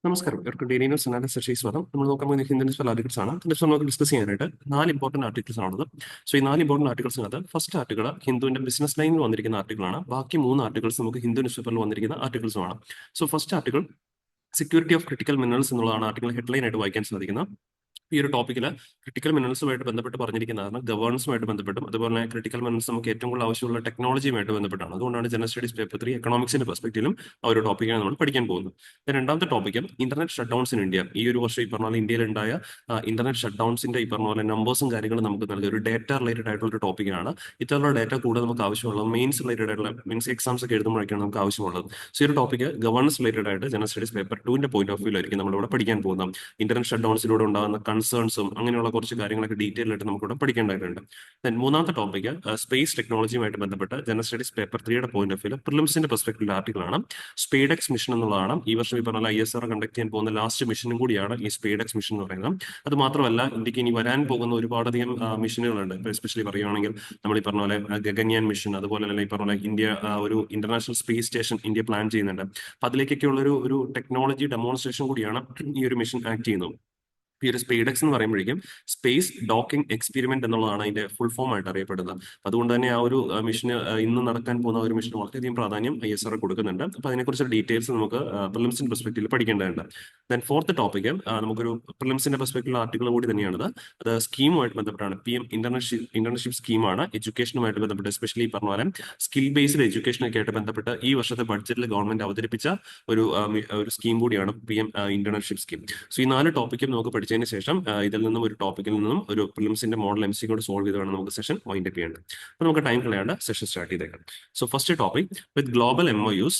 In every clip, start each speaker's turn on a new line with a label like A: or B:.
A: നമസ്കാരം. ഇവർക്ക് daily news analysis സ്വാഗതം. നമ്മൾ നോക്കാൻ പോകുന്ന ഹിന്ദു ന്യൂസ് ആർട്ടിക്കിൾസ് ആണ്. ന്യൂസ് നമുക്ക് ഡിസ്കസ് ചെയ്യാനായിട്ട് 4 ഇമ്പോർട്ടന്റ് ആർട്ടിക്കിൾസ് ആണുള്ളത്. സോ ഈ 4 ഇമ്പോർട്ടന്റ് ആർട്ടിക്കിൾസിനകത്ത് ഫസ്റ്റ് ആർട്ടിക്കിൾ ഹിന്ദുവിന്റെ ബിസിനസ് ലൈനിൽ വന്നിരിക്കുന്ന ആർട്ടിക്കിളാണ്. ബാക്കി 3 ആർട്ടിക്കിൾസ് നമുക്ക് ഹിന്ദു ന്യൂസ് പേപ്പറിൽ വന്നിരിക്കുന്ന ആർട്ടിക്കിൾസുമാണ്. So first article security of critical minerals എന്നുള്ളതാണ് ആർട്ടിക്കിൾ ഹെഡ്ലൈൻ ആയിട്ട് വായിക്കാൻ സാധിക്കുന്നത്. ഈ ഒരു ടോപ്പിക്കിൽ ക്രിട്ടിക്കൽ മിനറൽസുമായിട്ട് ബന്ധപ്പെട്ട് പറഞ്ഞിരിക്കുന്നതാണ് ഗവേണൻസുമായിട്ട് ബന്ധപ്പെട്ടും അതുപോലെ ക്രിട്ടിക്കൽ മിനറൽസ് നമുക്ക് ഏറ്റവും കൂടുതൽ ആവശ്യമുള്ള ടെക്നോളജിയുമായിട്ട് ബന്ധപ്പെട്ടാണ്. അതുകൊണ്ടാണ് ജനറൽ സ്റ്റഡീസ് പേപ്പർ 3 എക്കണോമിക്സിന്റെ പെർസ്പെക്റ്റീവിലും ആ ഒരു ടോപ്പിക്കാണ് നമ്മൾ പഠിക്കാൻ പോകുന്നത്. രണ്ടാമത്തെ topic internet shutdowns in India. ഈ ഒരു വർഷം ഈ പറഞ്ഞ പോലെ ഇന്ത്യയിലുണ്ടായ ഇന്റർനെറ്റ് ഷട്ട് ഡൗൺസിന്റെ ഈ പറഞ്ഞ പോലെ നമ്പേഴ്സും കാര്യങ്ങളും നമുക്ക് നൽകിയ ഒരു ഡേറ്റ റിലേറ്റഡ് ആയിട്ടുള്ള ഒരു ടോപ്പിക്കാണ്. ഇത്തരത്തിലുള്ള ഡേറ്റ കൂടുതൽ നമുക്ക് ആവശ്യമുള്ളത് മെയിൻസ് റിലേറ്റഡ് ആയിട്ടുള്ള മീൻസ് എക്സാംസ് ഒക്കെ എഴുതുമ്പോഴൊക്കെയാണ് നമുക്ക് ആവശ്യമുള്ളത്. സോ ഈ ഒരു ടോപ്പിക്ക് ഗവേണൻസ് റിലേറ്റഡ് ആയിട്ട് general studies paper 2 point of വ്യൂലായിരിക്കും നമ്മളിവിടെ പഠിക്കാൻ പോകുന്നത്. ഇന്റർനെറ്റ് ഷട്ട് ഡൗൺസിലൂടെ ഉണ്ടാകുന്ന കൺസേൺസും അങ്ങനെയുള്ള കുറച്ച് കാര്യങ്ങളൊക്കെ ഡീറ്റെയിൽ ആയിട്ട് നമുക്കിവിടെ പഠിക്കേണ്ടതായിട്ടുണ്ട്. ദെൻ മൂന്നാമത്തെ ടോപ്പിക്ക് സ്പേസ് ടെക്നോളജിയുമായിട്ട് ബന്ധപ്പെട്ട് general studies paper 3 point of view പ്രിലിംസിന്റെ പെർസ്പെക്റ്റീവ് ആർട്ടിക്കിളാണ്. സ്പേഡെക്സ് മിഷൻ എന്നുള്ളതാണ് ഈ വർഷം ഈ പറഞ്ഞ ISR കണ്ടക്ട് ചെയ്യാൻ പോകുന്ന ലാസ്റ്റ് മിഷനും കൂടിയാണ് ഈ സ്പേഡെക്സ് മിഷൻ എന്ന് പറയുന്നത്. അത് മാത്രമല്ല ഇന്ത്യക്ക് ഇനി വരാൻ പോകുന്ന ഒരുപാടധികം മിഷനുകളുണ്ട്. എസ്പെഷ്യലി പറയുകയാണെങ്കിൽ നമ്മൾ ഈ പറഞ്ഞ പോലെ ഗഗൻയാൻ മിഷൻ, അതുപോലെ തന്നെ ഈ പറഞ്ഞ പോലെ ഇന്ത്യ ഒരു international space station India plan ചെയ്യുന്നുണ്ട്. അപ്പൊ അതിലേക്കൊക്കെ ഉള്ള ഒരു ടെക്നോളജി ഡെമോൺസ്ട്രേഷൻ കൂടിയാണ് ഈ ഒരു മിഷൻ ആക്ട് ചെയ്യുന്നത്. ഈ ഒരു സ്പേഡെക്സ് എന്ന് പറയുമ്പോഴേക്കും സ്പേസ് ഡോക്കിംഗ് എക്സ്പെരിമെന്റ് എന്നുള്ളതാണ് അതിന്റെ ഫുൾ ഫോം ആയിട്ട് അറിയപ്പെടുന്നത്. അതുകൊണ്ട് തന്നെ ആ ഒരു മിഷന് ഇന്ന് നടക്കാൻ പോകുന്ന ഒരു മിഷന് വളരെയധികം പ്രാധാന്യം ISR കൊടുക്കുന്നുണ്ട്. അപ്പൊ അതിനെക്കുറിച്ച് ഡീറ്റെയിൽസ് നമുക്ക് പ്രിലിംസിന്റെ പെർസ്പെക്റ്റീവിൽ പഠിക്കേണ്ടതുണ്ട്. ദെൻ ഫോർത്ത് ടോപ്പിക്ക് നമുക്കൊരു പ്രിലിംസിന്റെ പെർസ്പെക്റ്റീവ് ആർട്ടിക്കിൾ കൂടി തന്നെയാണത്. അത് സ്കീമുമായിട്ട് ബന്ധപ്പെട്ടാണ്. PM ഇന്റർൺഷിപ്പ് സ്കീമാണ്. എഡ്യൂക്കേഷനുമായിട്ട് ബന്ധപ്പെട്ട് എസ്പെഷ്യലി പറഞ്ഞ പോലെ സ്കിൽ ബേസ്ഡ് എഡ്യൂക്കേഷനൊക്കെ ആയിട്ട് ബന്ധപ്പെട്ട് ഈ വർഷത്തെ ബഡ്ജറ്റിൽ ഗവൺമെന്റ് അവതരിപ്പിച്ച ഒരു സ്കീം കൂടിയാണ് PM ഇന്റേൺഷിപ്പ് സ്കീം. സോ ഈ 4 ടോപ്പിക്കും നമുക്ക് പഠിച്ചതിന് ശേഷം ഇതിൽ നിന്നും ഒരു ടോപ്പിക്കിൽ നിന്നും ഒരു പ്രിലിംസിന്റെ മോഡൽ MCQ സോൾവ് ചെയ്ത് വേണം നമുക്ക് സെഷൻ വൈൻഡ് അപ്പ് ചെയ്യേണ്ടത്. അപ്പോൾ നമുക്ക് ടൈം കളയാണ്ട് സെഷൻ സ്റ്റാർട്ട് ചെയ്തേക്കാം. So first topic with global MOUs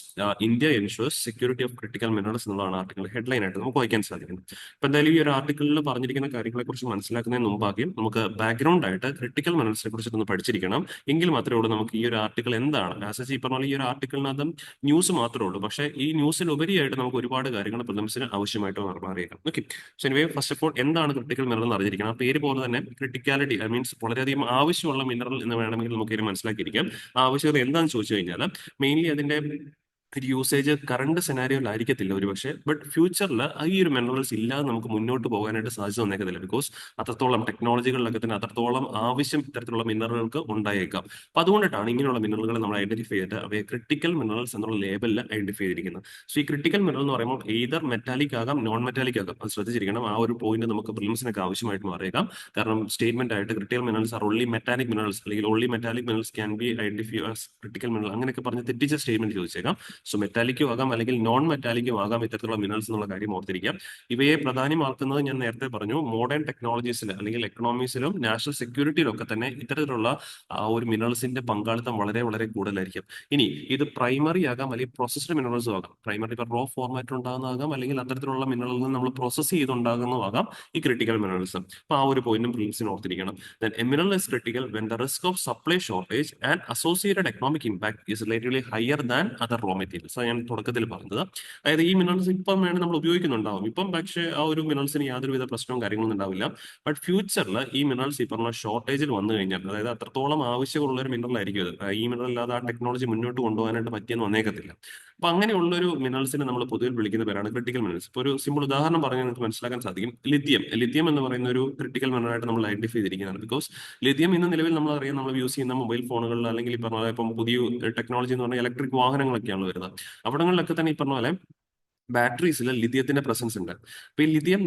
A: India ensures security of critical minerals എന്നുള്ളതാണ് ആർട്ടിക്കിൾ ഹെഡ്ലൈൻ ആയിട്ട് നമുക്ക് വായിക്കാൻ സാധിക്കുന്നത്. അപ്പൊ എന്തായാലും ഈ ഒരു ആർട്ടിക്കിളിൽ പറഞ്ഞിരിക്കുന്ന കാര്യങ്ങളെ കുറിച്ച് മനസ്സിലാക്കുന്നതിന് മുമ്പാദ്യം നമുക്ക് ബാക്ക്ഗ്രൗണ്ട് ആയിട്ട് ക്രിട്ടിക്കൽ മിനറൽസിനെ കുറിച്ചൊന്ന് പഠിച്ചിരിക്കണം. എങ്കിൽ മാത്രമേ ഉള്ളൂ നമുക്ക് ഈ ഒരു ആർട്ടിക്കിൾ എന്താണ് ഈ പറഞ്ഞ ഈ ഒരു ആർട്ടിക്കിളിനകത്തും ന്യൂസ് മാത്രമേ ഉള്ളൂ. പക്ഷേ ഈ ന്യൂസിൽ ഉപരിയായിട്ട് നമുക്ക് ഒരുപാട് കാര്യങ്ങൾ പ്രിലിംസിന് ആവശ്യമായിട്ട് അറിയാം. Okay, so anyway first of all എന്താണ് ക്രിട്ടിക്കൽ മിനറൽ എന്ന് അറിഞ്ഞിരിക്കണം. ആ പേര് പോലെ തന്നെ ക്രിട്ടിക്കാലിറ്റി മീൻസ് വളരെയധികം ആവശ്യമുള്ള മിനറൽ എന്ന് വേണമെങ്കിൽ നമുക്ക് ഇതിനെ മനസ്സിലാക്കിയിരിക്കാം. ആ ആവശ്യകത എന്താണെന്ന് ചോദിച്ചു കഴിഞ്ഞാൽ മെയിൻലി അതിന്റെ ഒരു യൂസേജ് കറണ്ട് സെനാരിയോയിലായിരിക്കത്തില്ല ഒരുപക്ഷെ, ബട്ട് ഫ്യൂച്ചറിൽ ഈ ഒരു മിനറൽസ് ഇല്ലാതെ നമുക്ക് മുന്നോട്ട് പോകാനായിട്ട് സാധ്യത വന്നേക്കത്തില്ല. ബിക്കോസ് അത്രത്തോളം ടെക്നോളജികളിലൊക്കെ തന്നെ അത്രത്തോളം ആവശ്യം ഇത്തരത്തിലുള്ള മിനറലുകൾക്ക് ഉണ്ടായേക്കാം. അപ്പൊ അതുകൊണ്ടിട്ടാണ് ഇങ്ങനെയുള്ള മിനറലുകൾ നമ്മൾ ഐഡന്റിഫൈ ചെയ്തിട്ട് അവയെ ക്രിട്ടിക്കൽ മിനറൽസ് എന്നുള്ള ലേബലിൽ ഐഡന്റിഫൈ ചെയ്തിരിക്കുന്നത്. സോ ഈ ക്രിട്ടിക്കൽ മിനറൽ എന്ന് പറയുമ്പോൾ എയ്തർ മെറ്റാലിക് ആകാം നോൺ മെറ്റാലിക് ആകാം. അത് ശ്രദ്ധിച്ചിരിക്കണം. ആ ഒരു പോയിന്റ് നമുക്ക് പ്രിലിംസിനൊക്കെ ആവശ്യമായിട്ട് മാറിയേക്കാം. കാരണം സ്റ്റേറ്റ്മെന്റ് ആയിട്ട് critical minerals are only metallic minerals അല്ലെങ്കിൽ only metallic minerals can be identify as critical mineral അങ്ങനെയൊക്കെ പറഞ്ഞ് തെറ്റിച്ച സ്റ്റേറ്റ്മെന്റ് ചോദിച്ചേക്കാം. സോ മെറ്റാലിക്കും ആകാം അല്ലെങ്കിൽ നോൺ മെറ്റാലിക്കും ആകാം ഇത്തരത്തിലുള്ള മിനറൽസ് എന്നുള്ള കാര്യം ഓർത്തിരിക്കാം. ഇവയെ പ്രധാനമാക്കുന്നത് ഞാൻ നേരത്തെ പറഞ്ഞു മോഡേൺ ടെക്നോളജീസിൽ അല്ലെങ്കിൽ എക്കണോമീസിലും നാഷണൽ സെക്യൂരിറ്റിയിലും ഒക്കെ തന്നെ ഇത്തരത്തിലുള്ള ഒരു മിനറൽസിന്റെ പങ്കാളിത്തം വളരെ വളരെ കൂടുതലായിരിക്കും. ഇനി ഇത് പ്രൈമറി ആകാം അല്ലെങ്കിൽ പ്രോസസ്ഡ് മിനറൽസും ആകാം. പ്രൈമറി റോ ഫോർമാറ്റിൽ ഉണ്ടാകുന്നതാകാം അല്ലെങ്കിൽ അത്തരത്തിലുള്ള മിനറൽസ് നമ്മൾ പ്രോസസ് ചെയ്തുണ്ടാകുന്നതാകാം ഈ ക്രിട്ടിക്കൽ മിനറൽസ്. അപ്പൊ ആ ഒരു പോയിന്റും പ്രിലിംസിന് ഓർത്തിരിക്കണം. Then a mineral is critical when the risk of supply shortage and associated economic impact is relatively higher than other raw materials. ഞാൻ തുടക്കത്തിൽ പറഞ്ഞത് അതായത് ഈ മിനറൽസ് ഇപ്പം വേണം നമ്മൾ ഉപയോഗിക്കുന്നുണ്ടാവും. ഇപ്പം പക്ഷേ ആ ഒരു മിനറൽസിന് യാതൊരുവിധ പ്രശ്നവും കാര്യങ്ങളൊന്നും ഉണ്ടാവില്ല. ബട്ട് ഫ്യൂച്ചറിൽ ഈ മിനറൽസ് ഈ പറഞ്ഞ ഷോർട്ടേജിൽ വന്നു കഴിഞ്ഞാൽ അതായത് അത്രത്തോളം ആവശ്യമുള്ള ഒരു മിനറൽ ആയിരിക്കും ഇത്. ഈ മിനറൽ ഇല്ലാതെ ആ ടെക്നോളജി മുന്നോട്ട് കൊണ്ടുപോകാനായിട്ട് പറ്റിയെന്ന് വന്നേക്കത്തില്ല. അപ്പൊ അങ്ങനെയുള്ളൊരു മിനറൽസിനെ നമ്മൾ പൊതുവിൽ വിളിക്കുന്ന പേരാണ് ക്രിട്ടിക്കൽ മിനറൽസ്. ഇപ്പൊ ഒരു സിമ്പിൾ ഉദാഹരണം പറഞ്ഞാൽ നിങ്ങൾക്ക് മനസ്സിലാക്കാൻ സാധിക്കും. ലിഥിയം എന്ന് പറയുന്ന ഒരു ക്രിട്ടിക്കൽ മിനറൽ ആയിട്ട് നമ്മൾ ഐഡന്റിഫൈ ചെയ്തിരിക്കുന്നതാണ്. ബിക്കോസ് ലിഥിയം ഇന്ന് നിലവിൽ നമ്മൾ അറിയാം നമ്മൾ യൂസ് ചെയ്യുന്ന മൊബൈൽ ഫോണുകളിൽ അല്ലെങ്കിൽ ഈ പറഞ്ഞ പോലെ ഇപ്പം പുതിയ ടെക്നോളജി എന്ന് പറഞ്ഞാൽ ഇലക്ട്രിക് വാഹനങ്ങളൊക്കെയാണ് വരുന്നത്. അവിടങ്ങളിലൊക്കെ തന്നെ ഈ പറഞ്ഞ പോലെ ബാറ്ററീസിൽ ലിഥിയത്തിന്റെ പ്രസൻസ് ഉണ്ട്. അപ്പൊ ഈ ലിഥിയം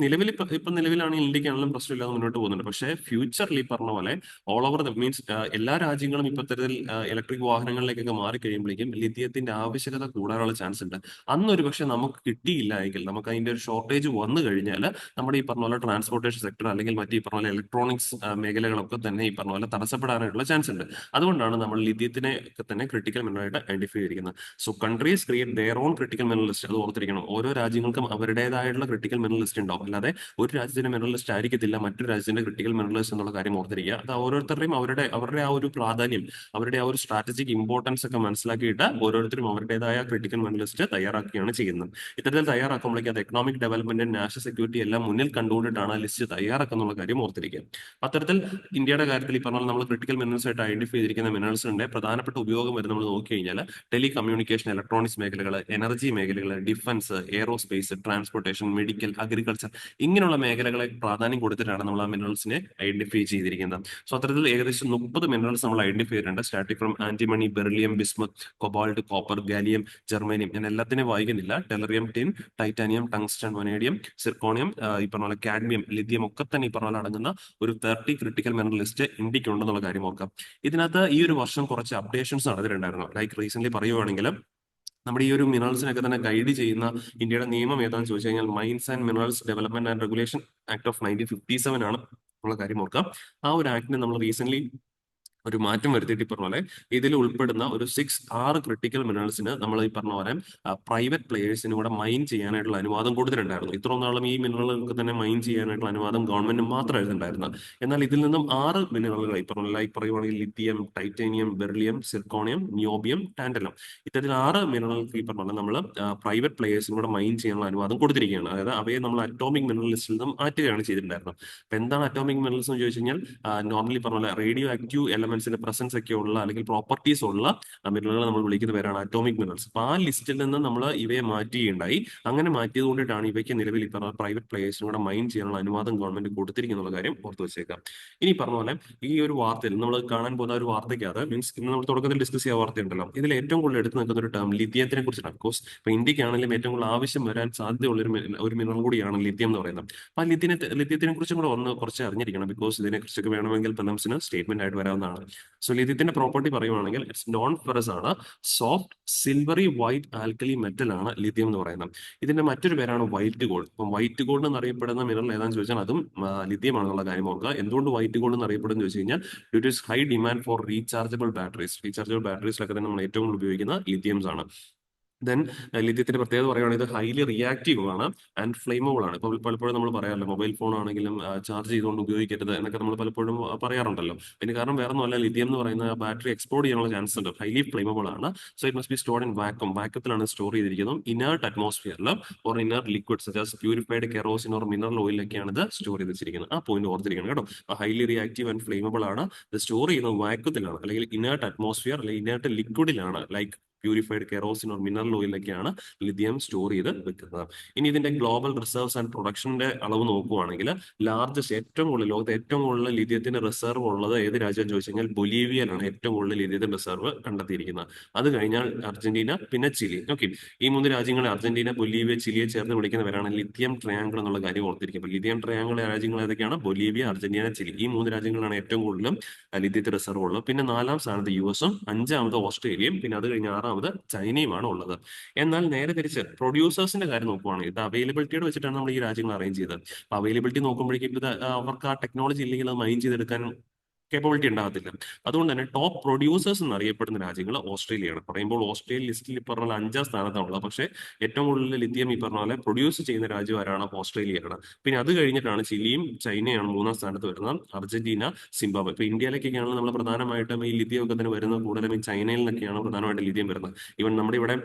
A: ഇപ്പൊ നിലവിലാണെങ്കിൽ ഇന്ത്യക്കാണെങ്കിലും പ്രശ്നമില്ലാതെ മുന്നോട്ട് പോകുന്നുണ്ട്. പക്ഷേ ഫ്യൂച്ചറിൽ ഈ പറഞ്ഞ പോലെ ഓൾ ഓവർ മീൻസ് എല്ലാ രാജ്യങ്ങളും ഇപ്പൊ ഇത്തരത്തിൽ ഇലക്ട്രിക് വാഹനങ്ങളിലേക്കൊക്കെ മാറിക്കഴിയുമ്പോഴേക്കും ലിഥിയത്തിന്റെ ആവശ്യകത കൂടാനുള്ള ചാൻസ് ഉണ്ട്. അന്നൊരു പക്ഷെ നമുക്ക് കിട്ടിയില്ല എങ്കിൽ നമുക്ക് അതിന്റെ ഒരു ഷോർട്ടേജ് വന്നു കഴിഞ്ഞാൽ നമ്മുടെ ഈ പറഞ്ഞ പോലെ ട്രാൻസ്പോർട്ടേഷൻ സെക്ടർ അല്ലെങ്കിൽ മറ്റേ ഈ പറഞ്ഞ പോലെ ഇലക്ട്രോണിക്സ് മേഖലകളൊക്കെ തന്നെ ഈ പറഞ്ഞ പോലെ തടസ്സപ്പെടാനായിട്ടുള്ള ചാൻസ് ഉണ്ട്. അതുകൊണ്ടാണ് നമ്മൾ ലിഥിയത്തിനെ ഒക്കെ തന്നെ ക്രിട്ടിക്കൽ മിനറലായിട്ട് ഐഡന്റിഫൈ ചെയ്തിരിക്കുന്നത്. So countries create their own critical mineral list. അത് ഓർത്തിരിക്കണം. ഓരോ രാജ്യങ്ങൾക്കും അവരുടേതായിട്ടുള്ള ക്രിട്ടിക്കൽ മിനറൽ ലിസ്റ്റ് ഉണ്ടാവും. അല്ലാതെ ഒരു രാജ്യത്തിന്റെ മിനറൽ ലിസ്റ്റ് ആയിരിക്കത്തില്ല മറ്റൊരു രാജ്യത്തിന്റെ ക്രിട്ടിക്കൽ മിനറൽ ലിസ്റ്റ് എന്നുള്ള കാര്യം ഓർത്തിരിക്കുക. അത് ഓരോരുത്തരുടെയും അവരുടെ ആ ഒരു പ്രാധാന്യം അവരുടെ ആ ഒരു സ്ട്രാറ്റജിക് ഇമ്പോർട്ടൻസ് ഒക്കെ മനസ്സിലാക്കിയിട്ട് ഓരോരുത്തരും അവരുടേതായ ക്രിട്ടിക്കൽ മിനറൽ ലിസ്റ്റ് തയ്യാറാക്കുകയാണ് ചെയ്യുന്നത്. ഇത്തരത്തിൽ തയ്യാറാക്കുമ്പോഴേക്കും അത് എക്കണോമിക് ഡെവലപ്മെന്റ് നാഷണൽ സെക്യൂരിറ്റി എല്ലാം മുന്നിൽ കണ്ടുകൊണ്ടിട്ടാണ് ആ ലിസ്റ്റ് തയ്യാറാക്കുന്ന കാര്യം ഓർത്തിരിക്കുക. അത്തരത്തിൽ ഇന്ത്യയുടെ കാര്യത്തിൽ ഈ പറഞ്ഞാൽ നമ്മൾ ക്രിട്ടിക്കൽ മിനറൽസ് ആയിട്ട് ഐഡന്റിഫൈ ചെയ്തിരിക്കുന്ന മിനറൽസിന്റെ പ്രധാനപ്പെട്ട ഉപയോഗം വരെ നമ്മൾ നോക്കി കഴിഞ്ഞാൽ ടെലി കമ്മ്യൂണിക്കേഷൻ ഇലക്ട്രോണിക്സ് മേഖലകൾ എനർജി മേഖലകൾ defence defence, aerospace, transportation, medical, agriculture ഇങ്ങനെയുള്ള മേഖലകളെ പ്രാധാന്യം കൊടുത്തിട്ടാണ് നമ്മൾ ആ മിനറൽസിനെ ഐഡന്റിഫൈ ചെയ്തിരിക്കുന്നത്. സോ അത്തരത്തിൽ ഏകദേശം 30 മിനറൽസ് നമ്മൾ ഐഡന്റിഫൈ ചെയ്തിട്ടുണ്ട്. Starting from antimony, beryllium, bismuth, cobalt, copper, gallium, germanium. ഞാൻ എല്ലാത്തിനെയും വായിക്കുന്നില്ല. Tellurium, tin, titanium, tungsten, vanadium, zirconium, ഈ പറഞ്ഞ പോലെ കാഡ്മിയം, ലിഥിയം ഒക്കെ തന്നെ ഈ പറഞ്ഞ പോലെ അടങ്ങുന്ന ഒരു 30 ക്രിട്ടിക്കൽ മിനറൽ ലിസ്റ്റ് ഇന്ത്യക്ക് ഉണ്ടെന്നുള്ള കാര്യം ഓർക്കാം. ഇതിനകത്ത് ഈ ഒരു വർഷം കുറച്ച് അപ്ഡേഷൻസ് നടന്നിട്ടുണ്ടായിരുന്നു. ലൈക്ക് റീസെന്റ് പറയുവാണെങ്കിൽ നമ്മുടെ ഈ ഒരു മിനറൽസിനൊക്കെ തന്നെ ഗൈഡ് ചെയ്യുന്ന ഇന്ത്യയുടെ നിയമം ഏതാണെന്ന് ചോദിച്ചു കഴിഞ്ഞാൽ mines and minerals development and regulation act of 1957 ആണ് ഉള്ള കാര്യം ഓർക്കാം. ആ ഒരു ആക്ടിന് നമ്മൾ റീസെന്റ് ഒരു മാറ്റം വരുത്തിയിട്ട് ഈ പറഞ്ഞ പോലെ ഇതിൽ ഉൾപ്പെടുന്ന ഒരു 6 ക്രിട്ടിക്കൽ മിനറൽസിന് നമ്മൾ ഈ പറഞ്ഞ പോലെ പ്രൈവറ്റ് പ്ലേയേഴ്സിന് കൂടെ മൈൻ ചെയ്യാനായിട്ടുള്ള അനുവാദം കൊടുത്തിട്ടുണ്ടായിരുന്നു. ഇത്ര നാളും ഈ മിനറലുകൾക്ക് തന്നെ മൈൻ ചെയ്യാനായിട്ടുള്ള അനുവാദം ഗവൺമെന്റ് മാത്രമായിരുന്നു ഉണ്ടായിരുന്നത്. എന്നാൽ ഇതിൽ നിന്നും 6 മിനറലുകൾ ഈ പറഞ്ഞ ലൈക്ക് പറയുവാണെങ്കിൽ lithium, titanium, beryllium, zirconium, niobium, ടാൻഡലം ഇത്തരത്തിൽ 6 മിനറലുകൾക്ക് ഈ പറഞ്ഞ പോലെ നമ്മൾ പ്രൈവറ്റ് പ്ലേയേഴ്സിന് കൂടെ മൈൻ ചെയ്യാനുള്ള അനുവാദം കൊടുത്തിരിക്കുകയാണ്. അതായത് അവയെ നമ്മൾ അറ്റോമിക് മിനറൽ ലിസ്റ്റിൽ നിന്നും മാറ്റുകയാണ് ചെയ്തിട്ടുണ്ടായിരുന്നത്. അപ്പൊ എന്താണ് അറ്റോമിക് മിനറൽസ് എന്ന് ചോദിച്ചു കഴിഞ്ഞാൽ നോർമലി പറഞ്ഞ പോലെ റേഡിയോ ആക്റ്റീവ് എലമെന്റ്സിന്റെ പ്രസൻസ് ഒക്കെ ഉള്ള അല്ലെങ്കിൽ പ്രോപ്പർട്ടീസ് ഉള്ള മിനറലുകൾ നമ്മൾ വിളിക്കുന്ന പേരാണ് അറ്റോമിക് മിനറൽസ്. അപ്പൊ ആ ലിസ്റ്റിൽ നിന്ന് നമ്മൾ ഇവയെ മാറ്റുകയുണ്ടായി. അങ്ങനെ മാറ്റിയത് കൊണ്ടിട്ടാണ് ഇവയ്ക്ക് നിലവിൽ ഈ പറഞ്ഞ പ്രൈവറ്റ് പ്ലേയേഴ്സിനൂടെ മൈൻ ചെയ്യാനുള്ള അനുവാദം ഗവൺമെന്റ് കൊടുത്തിരിക്കുന്ന കാര്യം ഓർത്ത് വെച്ചേക്കാം. ഇനി പറഞ്ഞ പോലെ ഈ ഒരു വാർത്തയിൽ നമ്മൾ കാണാൻ പോകുന്ന ഒരു വാർത്തയ്ക്കകത്ത് മീൻസ് ഇന്ന് നമ്മൾ തുടക്കത്തിൽ ഡിസ്കസ് ചെയ്യാൻ വാർത്തയുണ്ടല്ലോ, ഇതിൽ ഏറ്റവും കൂടുതൽ എടുത്തു നിൽക്കുന്ന ഒരു ടേം ലിഥിയത്തിനെ കുറിച്ചാണ്. അഫ്കോഴ്സ് ഇപ്പൊ ഇന്ത്യക്കാണെങ്കിലും ഏറ്റവും കൂടുതൽ ആവശ്യം വരാൻ സാധ്യതയുള്ള ഒരു മിനറൽ കൂടിയാണ് ലിഥിയം എന്ന് പറയുന്നത്. അപ്പൊ ആ ലിഥിയത്തിനെ കുറിച്ചും കൂടെ ഒന്ന് കുറച്ച് അറിഞ്ഞിരിക്കണം. ബിക്കോസ് ഇതിനെ കുറിച്ചൊക്കെ വേണമെങ്കിൽ പ്രിലിംസിന് സ്റ്റേറ്റ്മെന്റ് ആയിട്ട് വരാവുന്നതാണ്. സോ ലിഥിയത്തിന്റെ പ്രോപ്പർട്ടി പറയുവാണെങ്കിൽ ഇറ്റ്സ് നോൺ ഫെറസ് ആണ്. Soft silvery white alkali metal ആണ് ലിഥിയം എന്ന് പറയുന്നത്. ഇതിന്റെ മറ്റൊരു പേരാണ് വൈറ്റ് ഗോൾഡ്. അപ്പം വൈറ്റ് ഗോൾഡ് എന്നറിയപ്പെടുന്ന മിനറൽ ഏതാണെന്ന് ചോദിച്ചാൽ അതും ലിഥിയം ആണെന്നുള്ള കാര്യം ഓർക്കുക. എന്തുകൊണ്ട് വൈറ്റ് ഗോൾഡ് എന്നറിയപ്പെടുന്നു ചോദിച്ചു കഴിഞ്ഞാൽ it is high demand for rechargeable batteries. Rechargeable ബാറ്ററീസിലൊക്കെ തന്നെ നമ്മൾ ഏറ്റവും കൂടുതൽ ഉപയോഗിക്കുന്ന ലിഥിയംസ് ആണ്. ദെൻ ലിഥിയത്തിന്റെ പ്രത്യേകത പറയുകയാണെങ്കിൽ ഇത് ഹൈലി റിയാക്റ്റീവ് ആണ് ആൻഡ് ഫ്ലെയിമബിൾ ആണ്. ഇപ്പോൾ പലപ്പോഴും നമ്മൾ പറയാറില്ല മൊബൈൽ ഫോൺ ആണെങ്കിലും ചാർജ് ചെയ്തുകൊണ്ട് ഉപയോഗിക്കരുത് എന്നൊക്കെ നമ്മൾ പലപ്പോഴും പറയാറുണ്ടല്ലോ. അതിന് കാരണം വേറെ ഒന്നുമല്ല, ലിഥിയം എന്ന് പറയുന്ന ബാറ്ററി എക്സ്പ്ലോഡ് ചെയ്യാനുള്ള ചാൻസ് ഉണ്ട്. ഹൈലി ഫ്ലെയിമബിൾ ആണ്. So it must be stored in vacuum. വാക്വത്തിലാണ് സ്റ്റോർ ചെയ്തിരിക്കുന്നത്. ഇനേർട്ട് അറ്റ്മോസ്ഫിയറിൽ or inert liquid such as purified kerosene or mineral ഓയിലൊക്കെയാണ് ഇത് സ്റ്റോർ ചെയ്ത് വെച്ചിരിക്കുന്നത്. ആ പോയിന്റ് ഓർത്തിരിക്കണം കേട്ടോ. ഹൈലി റിയാക്റ്റീവ് ആൻഡ് ഫ്ലെയിമബിൾ ആണ്. ഇത് സ്റ്റോർ ചെയ്യുന്നത് വാക്വത്തിലാണ് അല്ലെങ്കിൽ ഇനേർട്ട് അറ്റ്മോസ്ഫിയർ അല്ലെങ്കിൽ ഇനേർട്ട് ലിക്വിഡിലാണ്. Like purified kerosene or mineral ഓയിലൊക്കെയാണ് ലിഥിയം സ്റ്റോർ ചെയ്ത് വെക്കുന്നത്. ഇനി ഇതിന്റെ ഗ്ലോബൽ റിസർവ്സ് ആൻഡ് പ്രൊഡക്ഷന്റെ അളവ് നോക്കുവാണെങ്കിൽ ലാർജസ്റ്റ് ഏറ്റവും കൂടുതൽ ലോകത്തെ ഏറ്റവും കൂടുതൽ ലിഥിയത്തിന്റെ റിസർവ് ഉള്ളത് ഏത് രാജ്യം ചോദിച്ചു കഴിഞ്ഞാൽ ബൊലീവിയയിലാണ് ഏറ്റവും കൂടുതൽ ലിഥിയത്തിന്റെ റിസർവ് കണ്ടെത്തിയിരിക്കുന്നത്. അത് കഴിഞ്ഞാൽ അർജന്റീന, പിന്നെ ചിലി. ഓക്കെ, ഈ 3 രാജ്യങ്ങളെ അർജന്റീന, ബൊലീവിയ, ചിലിയെ ചേർന്ന് വിളിക്കുന്നവരാണ് ലിഥിയം ട്രയാങ്കിൾ എന്നുള്ള കാര്യം ഓർത്തിരിക്കും. അപ്പോൾ ലിഥിയം ട്രയാങ്കിൾ രാജ്യങ്ങൾ ഏതൊക്കെയാണ്? Bolivia, Argentina, Chile. ഈ 3 രാജ്യങ്ങളാണ് ഏറ്റവും കൂടുതലും ലിഥിയത്തിന്റെ റിസർവ് ഉള്ളത്. പിന്നെ 4ാം സ്ഥാനത്ത് യുഎസും, 5ാമത് ഓസ്ട്രേലിയയും, പിന്നെ അത് കഴിഞ്ഞ് 6ാമത് ചൈനയുമാണ് ഉള്ളത്. എന്നാൽ നേരെ തിരിച്ച് പ്രൊഡ്യൂസേഴ്സിന്റെ കാര്യം നോക്കുവാണെങ്കിൽ ഇത് അവൈലബിലിറ്റിയോട് വെച്ചിട്ടാണ് നമ്മൾ ഈ രാജ്യങ്ങൾ അറേഞ്ച് ചെയ്തത്. അപ്പൊ അവൈലബിലിറ്റി നോക്കുമ്പോഴേക്കും ഇത് അവർക്ക് ആ ടെക്നോളജി ഇല്ലെങ്കിൽ അത് മൈൻ ചെയ്തെടുക്കാൻ കേപ്പബിലിറ്റി ഉണ്ടാകത്തില്ല. അതുകൊണ്ട് തന്നെ ടോപ്പ് പ്രൊഡ്യൂസേഴ്സ് എന്നറിയപ്പെടുന്ന രാജ്യങ്ങൾ ഓസ്ട്രേലിയയാണ്. പറയുമ്പോൾ ഓസ്ട്രേലിയ ലിസ്റ്റിൽ ഈ പറഞ്ഞ 5ാം സ്ഥാനത്താണുള്ളത്. പക്ഷേ ഏറ്റവും കൂടുതൽ ലിഥിയം ഈ പറഞ്ഞ പോലെ പ്രൊഡ്യൂസ് ചെയ്യുന്ന രാജ്യം ആരാണ്? ഓസ്ട്രേലിയയാണ്. പിന്നെ അത് കഴിഞ്ഞിട്ടാണ് ചിലിയും ചൈനയാണ് 3ാം സ്ഥാനത്ത് വരുന്നത്. Argentina, Zimbabwe. ഇപ്പൊ ഇന്ത്യയിലേക്കൊക്കെയാണ് നമ്മൾ പ്രധാനമായിട്ടും ഈ ലിഥിയം ഒക്കെ തന്നെ വരുന്നത്. കൂടുതലും ഈ ചൈനയിൽ നിന്നൊക്കെയാണ് പ്രധാനമായിട്ടും ലിഥിയം വരുന്നത്. ഈവൻ നമ്മുടെ ഇവിടെ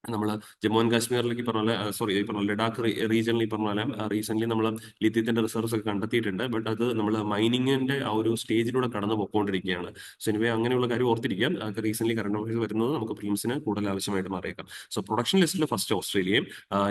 A: നമ്മൾ ജമ്മു ആൻഡ് കാശ്മീരിലേക്ക് പറഞ്ഞ പോലെ സോറി ഈ പറഞ്ഞ ലഡാക്ക് റീജിയനിൽ ഈ പറഞ്ഞ പോലെ റീസെന്റ് നമ്മൾ ലിഥിയത്തിന്റെ റിസർവ്സ് ഒക്കെ കണ്ടെത്തിയിട്ടുണ്ട്. ബട്ട് അത് നമ്മൾ മൈനിങ്ങിന്റെ ആ ഒരു സ്റ്റേജിലൂടെ കടന്നു പോയിക്കൊണ്ടിരിക്കുകയാണ്. സോ എനിവേ അങ്ങനെയുള്ള കാര്യം ഓർത്തിരിക്കാം. റീസെന്റ് കറണ്ട് അഫയേഴ്സ് വരുന്നത് നമുക്ക് പ്രിലിംസിന് കൂടുതൽ ആവശ്യമായിട്ട് മാറിയേക്കാം. സോ പ്രൊഡക്ഷൻ ലിസ്റ്റിൽ ഫസ്റ്റ് ഓസ്ട്രേലിയയും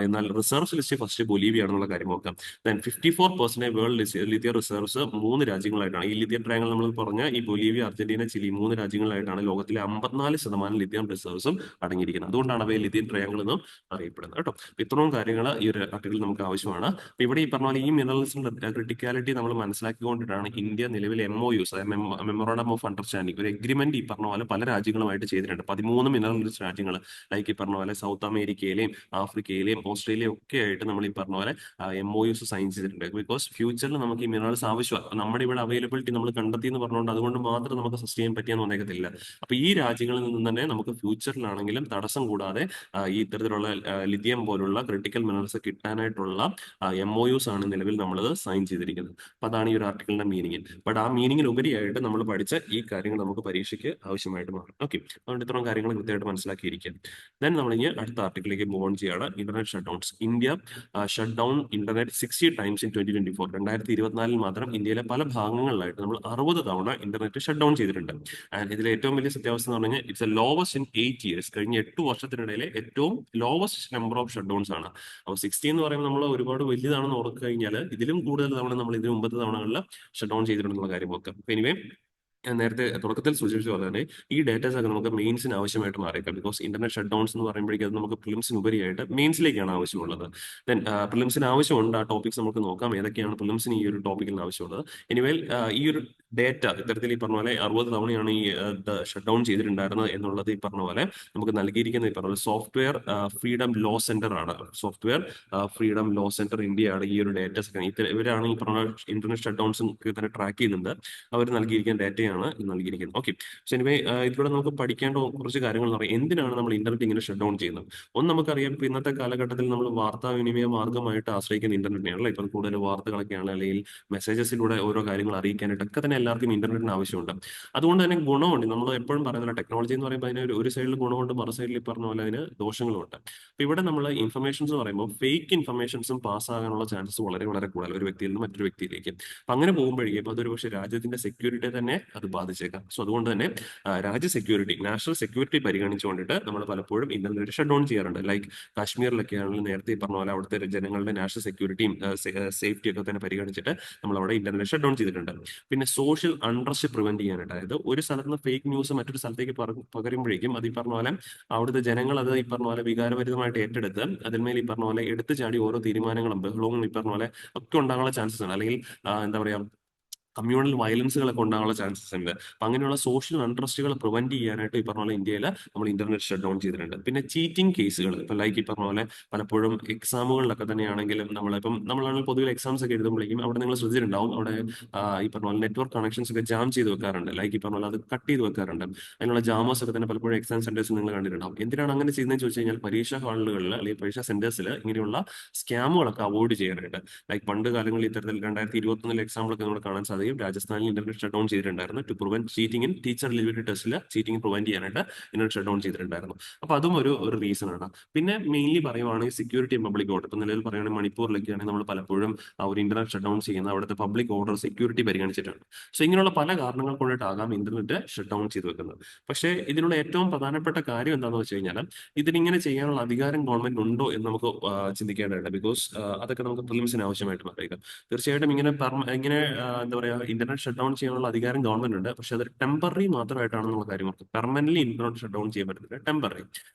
A: എന്നാൽ റിസർവ്സ് ലിസ്റ്റിൽ ഫസ്റ്റ് ബൊലീവിയ ആണെന്നുള്ള കാര്യം നോക്കാം. Then 54% world lithium reserves 3 രാജ്യങ്ങളായിട്ടാണ്. ഈ ലിഥിയം ട്രയാങ്കിൾ നമ്മൾ പറഞ്ഞ ഈ ബൊലീവിയ, അർജന്റീന, ചിലി 3 രാജ്യങ്ങളായിട്ടാണ് ലോകത്തിലെ 54% ലിഥിയം റിസർവ്സും അടങ്ങിയിരിക്കുന്നത്. അതുകൊണ്ടാണ് അവയെ ലിഥിയം ട്രയാങ്കിൾ എന്നും അറിയപ്പെടുന്നത് കേട്ടോ. ഇത്രയും കാര്യങ്ങൾ ഈ ഒരു ആർട്ടിക്കിൾ നമുക്ക് ആവശ്യമാണ്. അപ്പൊ ഇവിടെ ഈ പറഞ്ഞ പോലെ ഈ മിനറൽസിന്റെ ക്രിട്ടിക്കാലിറ്റി നമ്മൾ മനസ്സിലാക്കിക്കൊണ്ടിട്ടാണ് ഇന്ത്യ നിലവിൽ MOUs മെമ്മോറാണ്ടം ഓഫ് അണ്ടർസ്റ്റാൻഡിംഗ് ഒരു എഗ്രിമെന്റ് ഈ പറഞ്ഞ പോലെ പല രാജ്യങ്ങളുമായിട്ട് ചെയ്തിട്ടുണ്ട്. 13 മിനറൽ റിച്ച് രാജ്യങ്ങൾ ലൈക്ക് ഈ പറഞ്ഞ പോലെ സൗത്ത് അമേരിക്കയിലെയും ആഫ്രിക്കയിലെയും ഓസ്ട്രേലിയയും ഒക്കെ ആയിട്ട് നമ്മൾ ഈ പറഞ്ഞ പോലെ MOUs സൈൻ ചെയ്തിട്ടുണ്ട്. ബിക്കോസ് ഫ്യൂച്ചറിൽ നമുക്ക് ഈ മിനറൽസ് ആവശ്യമാണ്. നമ്മുടെ ഇവിടെ അവൈലബിലിറ്റി നമ്മൾ കണ്ടെത്തി എന്ന് പറഞ്ഞുകൊണ്ട് അതുകൊണ്ട് മാത്രം നമുക്ക് സസ്റ്റെയിൻ പറ്റിയെന്ന് വന്നേക്കത്തില്ല. അപ്പൊ ഈ രാജ്യങ്ങളിൽ നിന്ന് തന്നെ നമുക്ക് ഫ്യൂച്ചറിലാണെങ്കിലും തടസ്സം കൂടാതെ ഈ ഇത്തരത്തിലുള്ള ലിഥിയം പോലുള്ള ക്രിട്ടിക്കൽ മിനറൽസ് കിട്ടാനായിട്ടുള്ള MOUs ആണ് നിലവിൽ നമ്മൾ സൈൻ ചെയ്തിരിക്കുന്നത്. അപ്പൊ അതാണ് ഈ ഒരു ആർട്ടിക്കിളിന്റെ മീനിങ്. ബട്ട് ആ മീനിങ്ങിന് ഉപരിയായിട്ട് നമ്മൾ പഠിച്ച ഈ കാര്യങ്ങൾ നമുക്ക് പരീക്ഷയ്ക്ക് ആവശ്യമായിട്ട് മാറും. ഓക്കെ, അതുകൊണ്ട് ഇത്തരം കാര്യങ്ങൾ കൃത്യമായിട്ട് മനസ്സിലാക്കിയിരിക്കാം. ദെൻ നമ്മൾ ഇനി അടുത്ത ആർട്ടിക്കിളിലേക്ക് മൂവ് ഓൺ ചെയ്യാണ്. Internet shutdowns. India shutdown internet 60 times in 2024. 2024 മാത്രം ഇന്ത്യയിലെ പല ഭാഗങ്ങളിലായിട്ട് നമ്മൾ 60 തവണ ഇന്റർനെറ്റ് ഷട്ട് ഡൗൺ ചെയ്തിട്ടുണ്ട്. ആൻഡ് ഇതിലെ ഏറ്റവും വലിയ സത്യാവസ്ഥ എന്ന് പറഞ്ഞാൽ it's a lowest in 8 years. കഴിഞ്ഞ 8 വർഷത്തിനിടയിലെ ഏറ്റവും lowest number of shutdowns ആണ്. അപ്പോൾ 60 എന്ന് പറയുമ്പോൾ നമ്മൾ ഒരുപാട് വലിയതാണെന്ന് ഓർക്കുക കഴിഞ്ഞാൽ ഇതിലും കൂടുതൽ തവണ നമ്മൾ ഇതിന് മുമ്പത്തെ തവണകളിൽ ഷട്ട് ഡൗൺ ചെയ്തിട്ടുണ്ടെന്നുള്ള കാര്യം നോക്കാം. എനിവേ, ഞാൻ നേരത്തെ തുടക്കത്തിൽ സൂചിപ്പിച്ച പോലെ തന്നെ ഈ ഡേറ്റാസ് ഒക്കെ നമുക്ക് മെയിൻസിന് ആവശ്യമായിട്ട് മാറിയേക്കാം. ബിക്കോസ് ഇന്റർനെറ്റ് ഷട്ട് ഡൗൺസ് എന്ന് പറയുമ്പോഴേക്കും അത് നമുക്ക് പ്രിലിംസിന് ഉപരിയായിട്ട് മെയിൻസിലേക്കാണ് ആവശ്യമുള്ളത്. ദെൻ പ്രിലിംസിന് ആവശ്യമുണ്ട്, ആ ടോപ്പിക്സ് നമുക്ക് നോക്കാം ഏതൊക്കെയാണ് പ്രിലിംസിന് ഈ ഒരു ടോപ്പിക്കിൽ ആവശ്യമുള്ളത്. എനിവേ, ഈ ഒരു ഡേറ്റ ഇത്തരത്തിൽ ഈ പറഞ്ഞ പോലെ 60 തവണയാണ് ഈ ഷട്ട് ഡൗൺ ചെയ്തിട്ടുണ്ടായിരുന്നത് എന്നുള്ളത് ഈ പറഞ്ഞ പോലെ നമുക്ക് നൽകിയിരിക്കുന്ന ഈ പറഞ്ഞ പോലെ സോഫ്റ്റ്വെയർ ഫ്രീഡം ലോ സെന്റർ ആണ്. സോഫ്റ്റ്വെയർ ഫ്രീഡം ലോ സെന്റർ ഇന്ത്യയാണ് ഈ ഒരു ഡേറ്റാസ്. ഇവരാണ് ഈ പറഞ്ഞ ഇന്റർനെറ്റ് ഷട്ട് ഡൗൺസ് തന്നെ ട്രാക്ക് ചെയ്യുന്നുണ്ട്. അവർ നൽകിയിരിക്കുന്ന ഡേറ്റയാണ് നൽകിയിരിക്കുന്നത്. ഓക്കെ, സോ എനിവേ, ഇതിലൂടെ നമുക്ക് പഠിക്കേണ്ട കുറച്ച് കാര്യങ്ങൾ എന്ന് പറയാം. എന്തിനാണ് നമ്മൾ ഇന്റർനെറ്റ് ഇങ്ങനെ ഷട്ട് ഡൗൺ ചെയ്യുന്നത്? ഒന്ന് നമുക്കറിയാം, ഇപ്പൊ ഇന്നത്തെ കാലഘട്ടത്തിൽ നമ്മൾ വാർത്താവിനിമയ മാർഗമായിട്ട് ആശ്രയിക്കുന്ന ഇന്റർനെറ്റിനെയാണല്ലോ. ഇപ്പം കൂടുതൽ വാർത്തകളൊക്കെയാണ്, അല്ലെങ്കിൽ മെസ്സേജസിലൂടെ ഓരോ കാര്യങ്ങൾ അറിയിക്കാനായിട്ടൊക്കെ തന്നെ എല്ലാവർക്കും ഇന്റർനെറ്റിന് ആവശ്യമുണ്ട്. അതുകൊണ്ട് തന്നെ ഗുണമുണ്ട്. നമ്മൾ എപ്പോഴും പറയുന്നില്ല, ടെക്നോളജി എന്ന് പറയുമ്പോൾ അതിന് ഒരു സൈഡിൽ ഗുണമുണ്ട്, മറു സൈഡിൽ ഈ പറഞ്ഞ പോലെ അതിന് ദോഷങ്ങളുമുണ്ട്. അപ്പൊ ഇവിടെ നമ്മൾ ഇൻഫർമേഷൻസ് എന്ന് പറയുമ്പോൾ ഫേക്ക് ഇൻഫർമേഷൻസും പാസ്സാകാനുള്ള ചാൻസസ് വളരെ വളരെ കൂടുതൽ, ഒരു വ്യക്തിയിൽ നിന്ന് മറ്റൊരു വ്യക്തിയിലേക്ക്. അപ്പൊ അങ്ങനെ പോകുമ്പോഴേക്കും അതൊരു പക്ഷേ രാജ്യത്തിന്റെ സെക്യൂരിറ്റിയെ തന്നെ അത് ബാധിച്ചേക്കാം. സോ അതുകൊണ്ട് തന്നെ രാജ്യ സെക്യൂരിറ്റി, നാഷണൽ സെക്യൂരിറ്റി പരിഗണിച്ചുകൊണ്ടിട്ട് നമ്മൾ പലപ്പോഴും ഇന്റർനെറ്റ് ഷട്ട് ഡൗൺ ചെയ്യാറുണ്ട്. ലൈക്ക് കാശ്മീരിലൊക്കെ ആണെങ്കിൽ നേരത്തെ ഈ പറഞ്ഞ പോലെ അവിടുത്തെ ജനങ്ങളുടെ നാഷണൽ സെക്യൂരിറ്റിയും സേഫ്റ്റി ഒക്കെ തന്നെ പരിഗണിച്ചിട്ട് നമ്മൾ അവിടെ ഇന്റർനെറ്റ് ഷട്ട് ഡൗൺ ചെയ്തിട്ടുണ്ട്. പിന്നെ സോഷ്യൽ അൺട്രസ്റ്റ് പ്രിവെന്റ് ചെയ്യാനായിട്ട്, അതായത് ഒരു സ്ഥലത്ത് നിന്ന് ഫേക്ക് ന്യൂസ് മറ്റൊരു സ്ഥലത്തേക്ക് പകരുമ്പോഴേക്കും അത് ഈ പറഞ്ഞ പോലെ അവിടുത്തെ ജനങ്ങൾ അത് ഈ പറഞ്ഞ പോലെ വികാരഭരിതമായിട്ട് ഏറ്റെടുത്ത് അതിന്മേൽ ഈ പറഞ്ഞ പോലെ എടുത്തു ചാടി ഓരോ തീരുമാനങ്ങളും ബഹളവും ഈ പറഞ്ഞ പോലെ ഒക്കെ ഉണ്ടാകാനുള്ള ചാൻസസ് ഉണ്ട്. അല്ലെങ്കിൽ എന്താ പറയാ, കമ്മ്യൂണൽ വയലൻസുകളൊക്കെ ഉണ്ടാകാനുള്ള ചാൻസസ് ഉണ്ട്. അപ്പൊ അങ്ങനെയുള്ള സോഷ്യൽ അൺട്രസ്റ്റുകൾ പ്രിവെന്റ് ചെയ്യാനായിട്ട് ഈ പറഞ്ഞ പോലെ ഇന്ത്യയിൽ നമ്മൾ ഇന്റർനെറ്റ് ഷട്ട് ഡൗൺ ചെയ്തിട്ടുണ്ട്. പിന്നെ ചീറ്റിംഗ് കേസുകൾ, ഇപ്പൊ ലൈക്ക് ഈ പറഞ്ഞ പോലെ പലപ്പോഴും എക്സാമുകളിലൊക്കെ തന്നെയാണെങ്കിലും നമ്മളാണെങ്കിൽ പൊതുവെ എക്സാംസ് ഒക്കെ എഴുതുമ്പോഴേക്കും അവിടെ നിങ്ങൾ ശ്രദ്ധിച്ചിട്ടുണ്ടാവും, അവിടെ ഈ പറഞ്ഞ പോലെ നെറ്റ്വർക്ക് കണക്ഷൻസ് ഒക്കെ ജാം ചെയ്ത് വെക്കാറുണ്ട്. ലൈക്ക് ഈ പറഞ്ഞ പോലെ അത് കട്ട് ചെയ്ത് വെക്കാറുണ്ട്. അതിനുള്ള ജാമേഴ്സ് ഒക്കെ തന്നെ പലപ്പോഴും എക്സാം സെന്റേഴ്സ് നിങ്ങൾ കണ്ടിട്ടുണ്ടാവും. എന്തിനാണ് അങ്ങനെ ചെയ്യുന്നതെന്ന് ചോദിച്ചു കഴിഞ്ഞാൽ പരീക്ഷാ ഹാളുകളിൽ അല്ലെങ്കിൽ പരീക്ഷാ സെന്റേഴ്സിൽ ഇങ്ങനെയുള്ള സ്കാമുകളൊക്കെ അവോയ്ഡ് ചെയ്യാനായിട്ട്. ലൈക്ക് പണ്ട് കാലങ്ങളിൽ ഇത്തരത്തിൽ 2021 എക്സാമ്പിളൊക്കെ നമ്മൾ കാണാൻ സാധിക്കും. രാജസ്ഥാനിൽ ഇന്റർനെറ്റ് ഷട്ട് ഡൗൺ ചെയ്തിട്ടുണ്ടായിരുന്നു. To prevent cheating in teacher related ടെസ്റ്റിൽ ചീറ്റിംഗ് പ്രിവെന്റ് ചെയ്യാനായിട്ട് ഇന്റർനെറ്റ് ഷട്ട് ഡൗൺ ചെയ്തിട്ടുണ്ടായിരുന്നു. അപ്പൊ അതും ഒരു റീസൺ ആണ്. പിന്നെ മെയിൻലി പറയുവാണെങ്കിൽ സെക്യൂരിറ്റി പബ്ലിക് ഓർഡർ. ഇപ്പൊ നിലവിൽ പറയുകയാണെങ്കിൽ മണിപ്പൂരിലൊക്കെയാണെങ്കിൽ നമ്മൾ പലപ്പോഴും ഒരു ഇന്റർനെറ്റ് ഷട്ട് ഡൗൺ ചെയ്യുന്ന അവിടുത്തെ പബ്ലിക് ഓർഡർ സെക്യൂരിറ്റി പരിഗണിച്ചിട്ടുണ്ട്. സോ ഇങ്ങനെയുള്ള പല കാരണങ്ങൾ കൊണ്ടിട്ടാകാം ഇന്റർനെറ്റ് ഷട്ട് ഡൗൺ ചെയ്ത് വെക്കുന്നത്. പക്ഷേ ഇതിനുള്ള ഏറ്റവും പ്രധാനപ്പെട്ട കാര്യം എന്താണെന്ന് വെച്ച് കഴിഞ്ഞാൽ ഇതിനിങ്ങനെ ചെയ്യാനുള്ള അധികാരം ഗവൺമെന്റ് ഉണ്ടോ എന്ന് നമുക്ക് ചിന്തിക്കേണ്ടതുണ്ട്. ബിക്കോസ് അതൊക്കെ നമുക്ക് പ്രിലിംസിന് ആവശ്യമായിട്ട് മാറിയേക്കാം. തീർച്ചയായിട്ടും ഇങ്ങനെ എന്താ പറയാ, ഇന്റർനെറ്റ് ഷട്ട് ഡൗൺ ചെയ്യാനുള്ള അധികാരം ഗവൺമെന്റ് ഉണ്ട്. പക്ഷെ അത് ടെമ്പററി മാത്രമായിട്ടാണെന്നുള്ള കാര്യം ഓർക്കുക. പെർമനന്റ്ലി ഇന്റർനെറ്റ് ഷട്ട് ഡൗൺ ചെയ്യാൻ പറ്റത്തില്ല, ടെമ്പററി.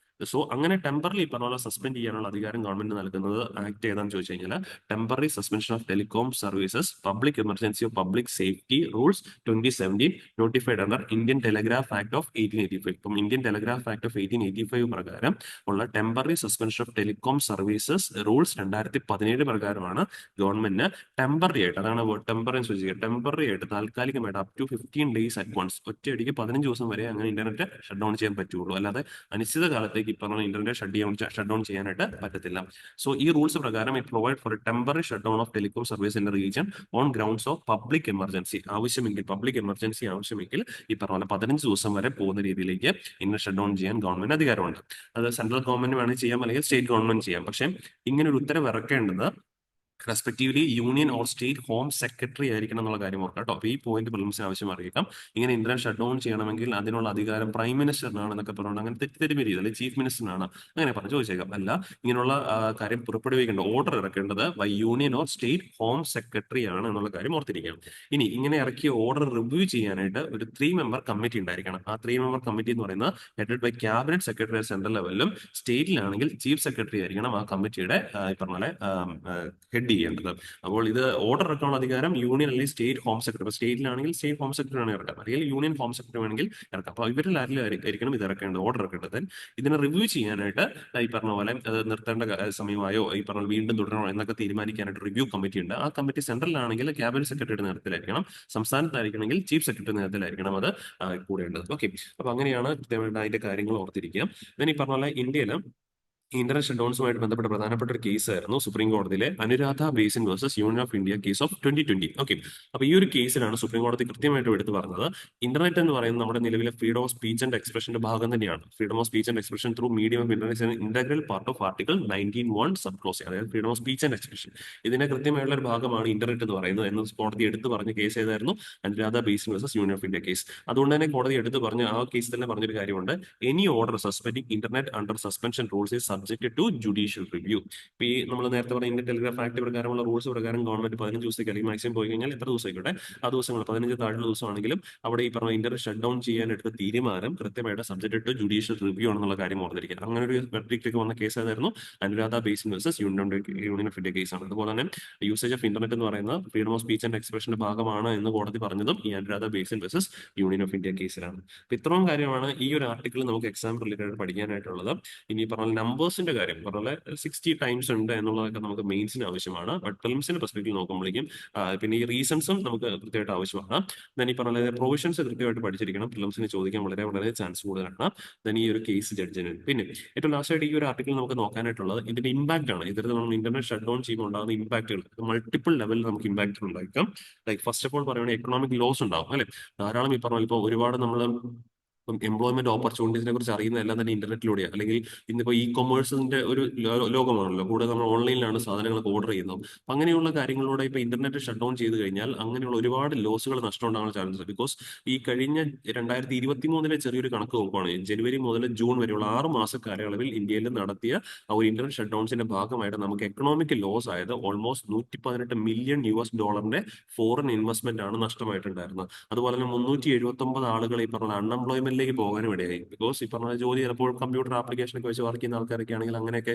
A: സോ അങ്ങനെ ടെമ്പററി പറഞ്ഞ പോലെ സസ്പെൻഡ് ചെയ്യാനുള്ള അധികാരം ഗവൺമെന്റ് നൽകുന്നത് ആക്ട് ഏതാണെന്ന് ചോദിച്ചു കഴിഞ്ഞാൽ temporary suspension of telecom services public emergency of public safety rules 2017 notified under Indian telegraph act of 1885. ഇപ്പം ഇന്ത്യൻ ടെലഗ്രാഫ് ആക്ട് ഓഫ് 1885 പ്രകാരം ഉള്ള temporary suspension of telecom services rules 2017 പ്രകാരമാണ് ഗവൺമെന്റിന് ടെമ്പററി ആയിട്ട്, അതാണ് ടെമ്പററി സൂചിക്കുക, ടെമ്പററി ആയിട്ട് താൽക്കാലികമായിട്ട് അപ് ടു 15 days അഡ്വാൻസ്, ഒറ്റയടിക്ക് 15 ദിവസം വരെ അങ്ങനെ ഇന്റർനെറ്റ് ഷട്ട് ഡൗൺ ചെയ്യാൻ പറ്റുള്ളൂ. അല്ലാതെ അനിശ്ചിത കാലത്തേക്ക് ഈ പറഞ്ഞ ഇന്റർനെറ്റ് ഷട്ട് ഡൗൺ ചെയ്യാനായിട്ട് പറ്റത്തില്ല. സോ ഈ റൂൾസ് പ്രകാരം it provide four temporary shut down of telecom service in region on grounds of public emergency. Public emergency ആവശ്യമെങ്കിൽ ഈ പറഞ്ഞ പോലെ 15 ദിവസം വരെ പോകുന്ന രീതിയിലേക്ക് ഇന്റർനെറ്റ് ഷട്ട് ഡൗൺ ചെയ്യാൻ ഗവൺമെന്റ് അധികാരമുണ്ട്. അത് സെൻട്രൽ ഗവൺമെന്റ് വേണമെങ്കിൽ ചെയ്യാം, അല്ലെങ്കിൽ സ്റ്റേറ്റ് ഗവൺമെന്റ് ചെയ്യാം. പക്ഷേ ഇങ്ങനെ ഒരു ഉത്തരവ് ഇറക്കേണ്ടത് respectively union or state home secretary ആയിരിക്കണം എന്നുള്ള കാര്യം ഓർക്കാം കേട്ടോ. അപ്പൊ ഈ പോയിന്റ് പ്രിലിംസിന് ആവശ്യം അറിയിക്കാം. ഇങ്ങനെ ഇന്റർനെറ്റ് ഷട്ട് ഡൗൺ ചെയ്യണമെങ്കിൽ അതിനുള്ള അധികാരം പ്രൈം മിനിസ്റ്ററിനാണ് എന്നൊക്കെ പറഞ്ഞുകൊണ്ട് അങ്ങനെ തെറ്റിദ്ധരിപ്പിക്കുക, അല്ലെങ്കിൽ ചീഫ് മിനിസ്റ്ററിനാണ് അങ്ങനെ പറഞ്ഞു ചോദിച്ചേക്കാം. അല്ല, ഇങ്ങനെയുള്ള കാര്യം പുറപ്പെടുവിക്കേണ്ട, ഓർഡർ ഇറക്കേണ്ടത് by union or state home secretary ആണ് എന്നുള്ള കാര്യം ഓർത്തിരിക്കണം. ഇനി ഇങ്ങനെ ഇറക്കിയ ഓർഡർ റിവ്യൂ ചെയ്യാനായിട്ട് ഒരു 3 member കമ്മിറ്റി ഉണ്ടായിരിക്കണം. ആ 3 member കമ്മിറ്റി എന്ന് പറയുന്നത് headed by cabinet secretary central ലെവലിലും സ്റ്റേറ്റിലാണെങ്കിൽ ചീഫ് സെക്രട്ടറി ആയിരിക്കണം ആ കമ്മിറ്റിയുടെ ഈ പറഞ്ഞ പോലെ ഹെഡ് ചെയ്യേണ്ടത്. അപ്പോൾ ഇത് ഓർഡർ ഇറക്കാനുള്ള അധികാരം യൂണിയൻ അല്ലെങ്കിൽ സ്റ്റേറ്റ് ഹോം സെക്രട്ടറി, സ്റ്റേറ്റിലാണെങ്കിൽ സ്റ്റേറ്റ് ഹോം സെക്രട്ടറി ആണ് ഇറക്കാം, അല്ലെങ്കിൽ യൂണിയൻ ഹോം സെക്രട്ടറി വേണമെങ്കിൽ ഇറക്കാം. അപ്പോൾ ഇവരിൽ ആയിരിക്കണം ഇത് ഇറക്കേണ്ടത്, ഓർഡർ ഇറക്കേണ്ടത്. ഇതിനെ റിവ്യൂ ചെയ്യാനായിട്ട് ഈ പറഞ്ഞ പോലെ അത് നിർത്തേണ്ട സമയമായോ ഈ പറഞ്ഞ വീണ്ടും തുടരണോ എന്നൊക്കെ തീരുമാനിക്കാനായിട്ട് റിവ്യൂ കമ്മിറ്റി ഉണ്ട്. ആ കമ്മിറ്റി സെൻട്രലാണെങ്കിൽ ക്യാബിനറ്റ് സെക്രട്ടറിയുടെ നേതൃത്വത്തിലായിരിക്കണം, സംസ്ഥാനത്തായിരിക്കണമെങ്കിൽ ചീഫ് സെക്രട്ടറി നേതൃത്വത്തിലായിരിക്കണം അത് കൂടേണ്ടത്. ഓക്കെ, അപ്പൊ അങ്ങനെയാണ് കൃത്യമായിട്ട് അതിന്റെ കാര്യങ്ങൾ ഓർത്തിരിക്കുക. ഈ പറഞ്ഞ പോലെ ഇന്ത്യയിൽ ഇന്റർനെറ്റ് ഷട്ട്ഡൗൺസുമായിട്ട് ബന്ധപ്പെട്ട പ്രധാനപ്പെട്ട ഒരു കേസ് ആയിരുന്നു സുപ്രീം കോടതിയിലെ Anuradha basin versus union of India case of 2020. Okay, അപ്പൊ ഈ ഒരു കേസിലാണ് സുപ്രീം കോടതി കൃത്യമായിട്ട് എടുത്തു പറഞ്ഞത് ഇന്റർനെറ്റ് എന്ന് പറയുന്നത് നമ്മുടെ നിലവിലെ ഫ്രീഡം ഓഫ് സ്പീച്ച് ആൻഡ് എക്സ്പ്രഷന്റെ ഭാഗം തന്നെയാണ്. Freedom of speech and expression through medium of internet integral part of article 19(1) sub clause, അതായത് freedom of speech and expression. ഇതിന്റെ കൃത്യമായുള്ള ഒരു ഭാഗമാണ് ഇന്റർനെറ്റ് എന്ന് പറയുന്നത് എന്ന് കോടതി എടുത്തു പറഞ്ഞ കേസ് ഏതായിരുന്നു? Anuradha basin versus union of India case. അതുകൊണ്ട് തന്നെ കോടതി എടുത്തു പറഞ്ഞ ആ കേസിൽ തന്നെ പറഞ്ഞൊരു കാര്യമുണ്ട്, any order suspending internet under suspension rules is subject to judicial review. ഇപ്പൊ ഈ നമ്മൾ നേരത്തെ പറഞ്ഞ ഇന്ത്യൻ ടെലിഗ്രാഫ് ആക്ട് പ്രകാരമുള്ള റൂൾസ് പ്രകാരം ഗവൺമെന്റ് 15 ദിവസത്തേക്ക് അല്ലെങ്കിൽ മാക്സിമം പോയി കഴിഞ്ഞാൽ എത്ര ദിവസമായിക്കോട്ടെ ആ ദിവസങ്ങൾ 15 താഴെ ദിവസമാണെങ്കിലും അവിടെ ഈ പറഞ്ഞ ഇന്റർനെറ്റ് ഷട്ട് ഡൗൺ ചെയ്യാൻ എടുത്ത തീരുമാനം കൃത്യമായിട്ട് സബ്ജക്ട് ടു ജുഡീഷ്യൽ റിവ്യൂ ആണെന്നുള്ള കാര്യം ഓർത്തിരിക്കുക. അങ്ങനെ ഒരു വെർഡിക്റ്റ് വന്ന കേസ് ആയിരുന്നു Anuradha basin versus union of India കേസാണ്. അതുപോലെ തന്നെ യൂസേജ് ഓഫ് ഇന്റർനെറ്റ് എന്ന് പറയുന്ന ഫ്രീഡം ഓഫ് സ്പീച്ച് ആൻഡ് എക്സ്പ്രഷന്റെ ഭാഗമാണ് എന്ന് കോടതി പറഞ്ഞതും ഈ Anuradha basin versus union of India കേസിലാണ്. അപ്പൊ ഇത്രയും കാര്യമാണ് ഈ ഒരു ആർട്ടിക്കിൾ നമുക്ക് എക്സാം റിലേറ്റഡ് പഠിക്കാനായിട്ടുള്ളത്. ഇനി പറഞ്ഞ നമ്പേഴ്സിന്റെ കാര്യം പറഞ്ഞ 60 ടൈംസ് ഉണ്ട് എന്നുള്ളതൊക്കെ നമുക്ക് മെയിൻസിന് ആവശ്യമാണ്. ബട്ട് ഫിലിംസിന്റെ പെർസ്പെക്റ്റീവ് നോക്കുമ്പോഴേക്കും പിന്നെ ഈ റീസൺസും നമുക്ക് കൃത്യമായിട്ട് ആവശ്യമാണ്. ദെൻ ഈ പറഞ്ഞ പ്രൊവിഷൻസ് കൃത്യമായിട്ട് പഠിച്ചിരിക്കണം. ഫിലിംസിന് ചോദിക്കാൻ വളരെ വളരെ ചാൻസ് കൂടുതലാണ്. ദെൻ ഈ ഒരു കേസ് ജഡ്ജിന് പിന്നെ ഏറ്റവും ലാസ്റ്റ് ആയിട്ട് ഈ ഒരു ആർട്ടിക്കിൾ നമുക്ക് നോക്കാനായിട്ടുള്ളത് ഇതിന്റെ ഇമ്പാക്ട് ആണ്. ഇതിൽ നമ്മൾ ഇന്റർനെറ്റ് ഷട്ട് ഡൗൺ ചെയ്യുമ്പോൾ ഉണ്ടാകുന്ന ഇമ്പാക്റ്റുകൾ മൾട്ടിപ്പിൾ ലെവലിൽ നമുക്ക് ഇമ്പാക്ട് ഉണ്ടായിരിക്കാം. ലൈക്ക് ഫസ്റ്റ് ഓഫ് ഓൾ പറയുകയാണെങ്കിൽ എക്കണോമിക് ലോസ് ഉണ്ടാവും അല്ലെ. ധാരാളം ഈ പറഞ്ഞ ഇപ്പോൾ ഒരുപാട് നമ്മൾ എംപ്ലോയ്മെന്റ് ഓപ്പർച്യൂണിറ്റീസിനെ കുറിച്ച് അറിയുന്ന എല്ലാം തന്നെ ഇന്റർനെറ്റിലൂടെയാണ്. അല്ലെങ്കിൽ ഇന്നിപ്പോ ഇ കൊമേഴ്സിന്റെ ഒരു ലോകമാണല്ലോ, കൂടെ നമ്മൾ ഓൺലൈനിലാണ് സാധനങ്ങളൊക്കെ ഓർഡർ ചെയ്യുന്നത്. അപ്പൊ അങ്ങനെയുള്ള കാര്യങ്ങളിലൂടെ ഇപ്പൊ ഇന്റർനെറ്റ് ഷട്ട് ഡൗൺ ചെയ്ത് കഴിഞ്ഞാൽ അങ്ങനെയുള്ള ഒരുപാട് ലോസുകൾ നഷ്ടം ഉണ്ടാകാൻ ചാൻസ്. ബിക്കോസ് ഈ കഴിഞ്ഞ 2023 ചെറിയൊരു കണക്ക് നോക്കുകയാണ്, ജനുവരി മുതൽ ജൂൺ വരെയുള്ള 6 മാസ കാലയളവിൽ ഇന്ത്യയിൽ നടത്തിയ ആ ഒരു ഇന്റർനെറ്റ് ഷട്ട് ഡൗൺസിന്റെ ഭാഗമായിട്ട് നമുക്ക് എക്കണോമിക് ലോസ് ആയത് ഓൾമോസ്റ്റ് $118 മില്യൺ ഫോറിൻ ഇൻവെസ്റ്റ്മെന്റ് ആണ് നഷ്ടമായിട്ടുണ്ടായിരുന്നത്. അതുപോലെ തന്നെ 379 ആളുകൾ ഈ പറഞ്ഞ അൺഎംപ്ലോയ്മെന്റിലേക്ക് പോകാനും ഇടയായി. ബിക്കോസ് ഈ പറഞ്ഞ ജോലി ചിലപ്പോൾ കമ്പ്യൂട്ടർ ആപ്ലിക്കേഷൻ ഒക്കെ വെച്ച് വർക്ക് ചെയ്യുന്ന ആൾക്കാരൊക്കെ ആണെങ്കിൽ അങ്ങനെയൊക്കെ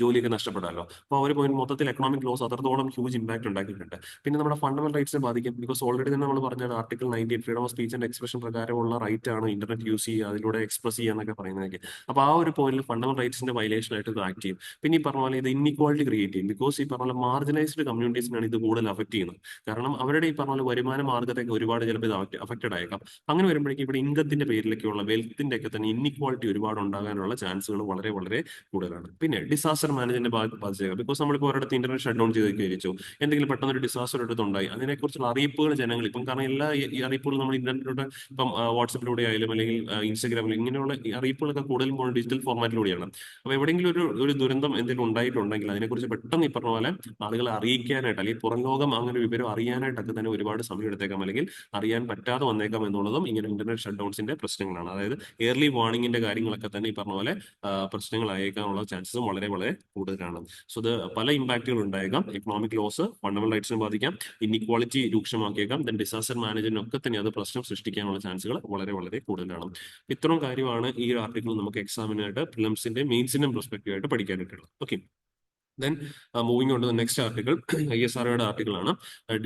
A: ജോലിയൊക്കെ നഷ്ടപ്പെടാമല്ലോ. അപ്പോൾ അവർ പോയി മൊത്തത്തിൽ എക്കണോമിക് ലോസ് അത്രത്തോളം ഹ്യൂജ് ഇമ്പാക്ട് ഉണ്ടാക്കിയിട്ടുണ്ട്. പിന്നെ നമ്മുടെ ഫണ്ടമെന്റൽ റൈറ്റ്സിനെ ബാധിക്കും. ബിക്കോസ് ഓൾറെഡി തന്നെ നമ്മൾ പറഞ്ഞാണ് article 19 freedom of speech and expression പ്രകാരമുള്ള റൈറ്റ് ആണ് ഇന്റർനെറ്റ് യൂസ് ചെയ്യുക, അതിലൂടെ എക്സ്പ്രസ് ചെയ്യുക എന്നൊക്കെ പറയുന്നതൊക്കെ. അപ്പോൾ ആ ഒരു പോയിന്റിൽ ഫണ്ടമെന്റൽ റൈറ്റ്സിന്റെ വയലേഷൻ ആയിട്ട് ഇത് ആക്ട് ചെയ്യും. പിന്നെ ഈ പറഞ്ഞ പോലെ ഇത് ഇൻഇക്വാളിറ്റി ക്രിയേറ്റ് ചെയ്യും. ബിക്കോസ് ഈ പറഞ്ഞ മാർജിനൈസ്ഡ് കമ്മ്യൂണിറ്റീസിനാണ് ഇത് കൂടുതൽ അഫക്ട് ചെയ്യുന്നത്. കാരണം അവരുടെ ഈ പറഞ്ഞ പോലെ വരുമാന മാർഗത്തൊക്കെ ഒരുപാട് ചിലപ്പോൾ ഇത് അഫക്റ്റഡ് ആയേക്കാം. അങ്ങനെ വരുമ്പോഴേക്കും ഇവിടെ ഇൻകത്തിന്റെ പേരിലൊക്കെയുള്ള വെൽത്തിന്റെ ഒക്കെ തന്നെ ഇൻഇക്വാളിറ്റി ഒരുപാട് ഉണ്ടാകാനുള്ള ചാൻസുകൾ വളരെ വളരെ കൂടുതലാണ്. പിന്നെ ഡിസാസ്റ്റർ മാനേജ്മെന്റ് ബാധിച്ചേക്കാം. ബിക്കോസ് നമ്മളിപ്പോൾ ഒരിടത്ത് ഇന്റർനെറ്റ് ഷട്ട് ഡൗൺ ചെയ്ത് വിചാരിച്ചു, എന്തെങ്കിലും പെട്ടെന്ന് ഒരു ഡിസാസ്റ്റർ എടുത്തുണ്ടായി, അതിനെക്കുറിച്ചുള്ള അറിയിപ്പുകൾ ജനങ്ങൾ ഇപ്പം കാരണം എല്ലാ ഈ അറിയിപ്പുകൾ നമ്മൾ ഇന്റർനെറ്റിലൂടെ ഇപ്പം വാട്സപ്പിലൂടെ ആയാലും അല്ലെങ്കിൽ ഇൻസ്റ്റാഗ്രാമിൽ ഇങ്ങനെയുള്ള ഈ അറിയിപ്പുകളൊക്കെ കൂടുതലും ഡിജിറ്റൽ ഫോർമാറ്റിലൂടെയാണ്. അപ്പൊ എവിടെയെങ്കിലും ഒരു ദുരന്തം എന്തെങ്കിലും ഉണ്ടായിട്ടുണ്ടെങ്കിൽ അതിനെക്കുറിച്ച് പെട്ടെന്ന് ഈ പറഞ്ഞ പോലെ ആളുകളെ അറിയിക്കാനായിട്ട് അല്ലെങ്കിൽ പുറം ലോകം അങ്ങനെ വിവരം അറിയാനായിട്ടൊക്കെ തന്നെ ഒരുപാട് സമയം എടുത്തേക്കാം, അല്ലെങ്കിൽ അറിയാൻ പറ്റാതെ വന്നേക്കാം എന്നുള്ളതും ഇങ്ങനെ ഇന്റർനെറ്റ് ഷട്ട് ഡൗൺസിന്റെ പ്രശ്നങ്ങളാണ്. അതായത് ഏർലി വാർണിംഗിന്റെ കാര്യങ്ങളൊക്കെ തന്നെ ഈ പറഞ്ഞ പോലെ പ്രശ്നങ്ങളായേക്കാനുള്ള ചാൻസസും വളരെ വളരെ കൂടുതലാണ്. സോ ഇത് പല ഇമ്പാക്റ്റുകൾ ഉണ്ടായേക്കാം. എക്കണോമിക് ലോസ്, ഫണ്ടമെന്റൽ റൈറ്റ്സിനെ ബാധിക്കാം, ഇൻഇക്വാളിറ്റി രൂക്ഷമാക്കിയേക്കാം, ദെൻ ഡിസാസ്റ്റർ മാനേജ്മെന്റ് ഒക്കെ തന്നെ അത് പ്രശ്നം സൃഷ്ടിക്കാനുള്ള ചാൻസുകൾ വളരെ വളരെ കൂടുതലാണ്. ഇത്രയും കാര്യമാണ് ഈ ഒരു ആർട്ടിക്കിൾ നമുക്ക് എക്സാമിനായിട്ട് പ്രിലിംസിന്റെ മെയിൻസിന്റെ പെർസ്പെക്റ്റീവ് ആയിട്ട് പഠിക്കാനായിട്ടുള്ളത്. Okay, then moving on to the next article ISROയുടെ ആർട്ടിക്കിൾ ആണ്.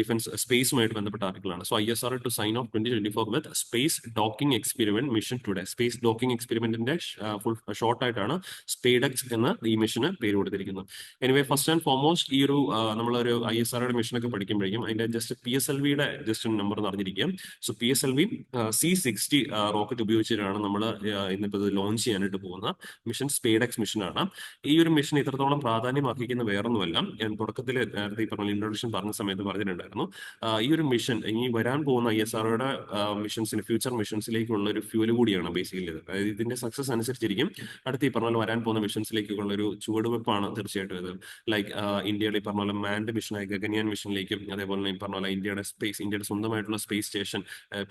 A: ഡിഫൻസ് സ്പേസുമായിട്ട് ബന്ധപ്പെട്ട ആർട്ടിക്കിൾ ആണ്. So ISRO to sign off 2024 with space docking experiment mission today. Space docking എക്സ്പെരിമെന്റിന്റെ ഫുൾ ഷോർട്ട് ആയിട്ടാണ് സ്പേഡെക്സ് എന്ന ഈ മിഷന് പേര് കൊടുത്തിരിക്കുന്നത്. എനിവേ ഫസ്റ്റ് ആൻഡ് ഫോർമോസ്റ്റ് ഈ ഒരു നമ്മളൊരു ISROയുടെ മിഷനൊക്കെ പഠിക്കുമ്പോഴേക്കും അതിന്റെ ജസ്റ്റ് PSLVയുടെ ജസ്റ്റ് നമ്പർ എന്ന് അറിഞ്ഞിരിക്കുക. സോ PSLV C60 റോക്കറ്റ് ഉപയോഗിച്ചിട്ടാണ് നമ്മൾ ഇന്നിപ്പോൾ ഇത് ലോഞ്ച് ചെയ്യാനായിട്ട് പോകുന്ന മിഷൻ സ്പേഡെക്സ് മിഷനാണ്. ഈ ഒരു മിഷൻ ഇത്രത്തോളം പ്രാധാന്യം അർഹിക്കുന്ന വേറൊന്നുമല്ല. ഞാൻ തുടക്കത്തിൽ നേരത്തെ ഈ പറഞ്ഞ ഇൻട്രൊഡക്ഷൻ പറഞ്ഞ സമയത്ത് പറഞ്ഞിട്ടുണ്ടായിരുന്നു, ഈ ഒരു മിഷൻ ഇനി വരാൻ പോകുന്ന ISROയുടെ മിഷൻസിന് ഫ്യൂച്ചർ മിഷൻസിലേക്കുള്ള ഒരു ഫ്യൂല് കൂടിയാണ് ബേസിക്കലി. അതായത് ഇതിന്റെ സക്സസ് അനുസരിച്ചിരിക്കും അടുത്ത് ഈ പറഞ്ഞ പോലെ വരാൻ പോകുന്ന മിഷൻസിലേക്കുള്ള ഒരു ചുവടുവെപ്പാണ് തീർച്ചയായിട്ടും ഇത്. ലൈക്ക് ഇന്ത്യയുടെ ഈ പറഞ്ഞ പോലെ മാൻഡ് മിഷനായ ഗഗൻയാൻ മിഷനിലേക്കും അതേപോലെ തന്നെ ഈ പറഞ്ഞ പോലെ ഇന്ത്യയുടെ സ്വന്തമായിട്ടുള്ള സ്പേസ് സ്റ്റേഷൻ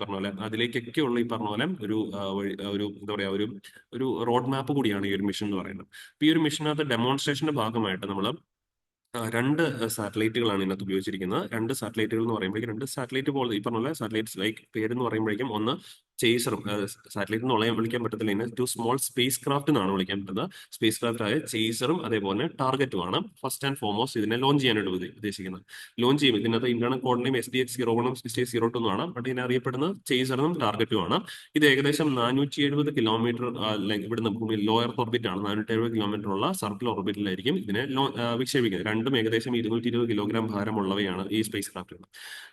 A: പറഞ്ഞ പോലെ അതിലേക്കൊക്കെയുള്ള ഈ പറഞ്ഞ പോലെ ഒരു എന്താ പറയാ ഒരു റോഡ് മാപ്പ് കൂടിയാണ് ഈ ഒരു മിഷൻ എന്ന് പറയുന്നത്. ഈ ഒരു മിഷനകത്ത് ഡെമോൺസ്ട്രേഷന്റെ ഭാഗമായിട്ട് നമ്മൾ രണ്ട് സാറ്റലൈറ്റുകളാണ് ഇതിനകത്ത് ഉപയോഗിച്ചിരിക്കുന്നത്. രണ്ട് സാറ്റലൈറ്റുകൾ എന്ന് പറയുമ്പോഴേക്കും രണ്ട് സാറ്റലൈറ്റ് പോലെ ഈ പറഞ്ഞ സാറ്റലൈറ്റ്സ് ലൈക്ക് പേരെന്ന് പറയുമ്പോഴേക്കും ഒന്ന് ചേസറും, സാറ്റലൈറ്റ് എന്ന് വിളിക്കാൻ പറ്റത്തില്ല, ഇതിനെ ടു സ്മോൾ സ്പേസ് ക്രാഫ്റ്റ് എന്നാണ് വിളിക്കാൻ പറ്റുന്നത്. സ്പേസ് ക്രാഫ്റ്റ് ആയ ചേസറും അതേപോലെ ടാർഗറ്റുമാണ് ഫസ്റ്റ് ആൻഡ് ഫോർമോസ്റ്റ് ഇതിനെ ലോഞ്ച് ചെയ്യാനായിട്ട് ഉദ്ദേശിക്കുന്നത്. ലോഞ്ച് ചെയ്യും ഇതിനകത്ത് ഇന്റർണൽ കോഡിനെയും SDX-01 SDX-02 ആണ്. ബട്ട് ഇതിനെ അറിയപ്പെടുന്നത് ചേസറും ടാർഗറ്റുമാണ്. ഇത് ഏകദേശം 470 കിലോമീറ്റർ ഇവിടുന്ന് ഭൂമി ലോയർ ഓർബിറ്റ് ആണ്. 470 കിലോമീറ്റർ ഉള്ള സർക്കിൾ ഓർബിറ്റിലായിരിക്കും ഇതിനെ വിക്ഷേപിക്കുന്നത്. രണ്ടും ഏകദേശം 220 കിലോഗ്രാം ഭാരമുള്ളവയാണ് ഈ സ്പേസ് ക്രാഫ്റ്റുകൾ.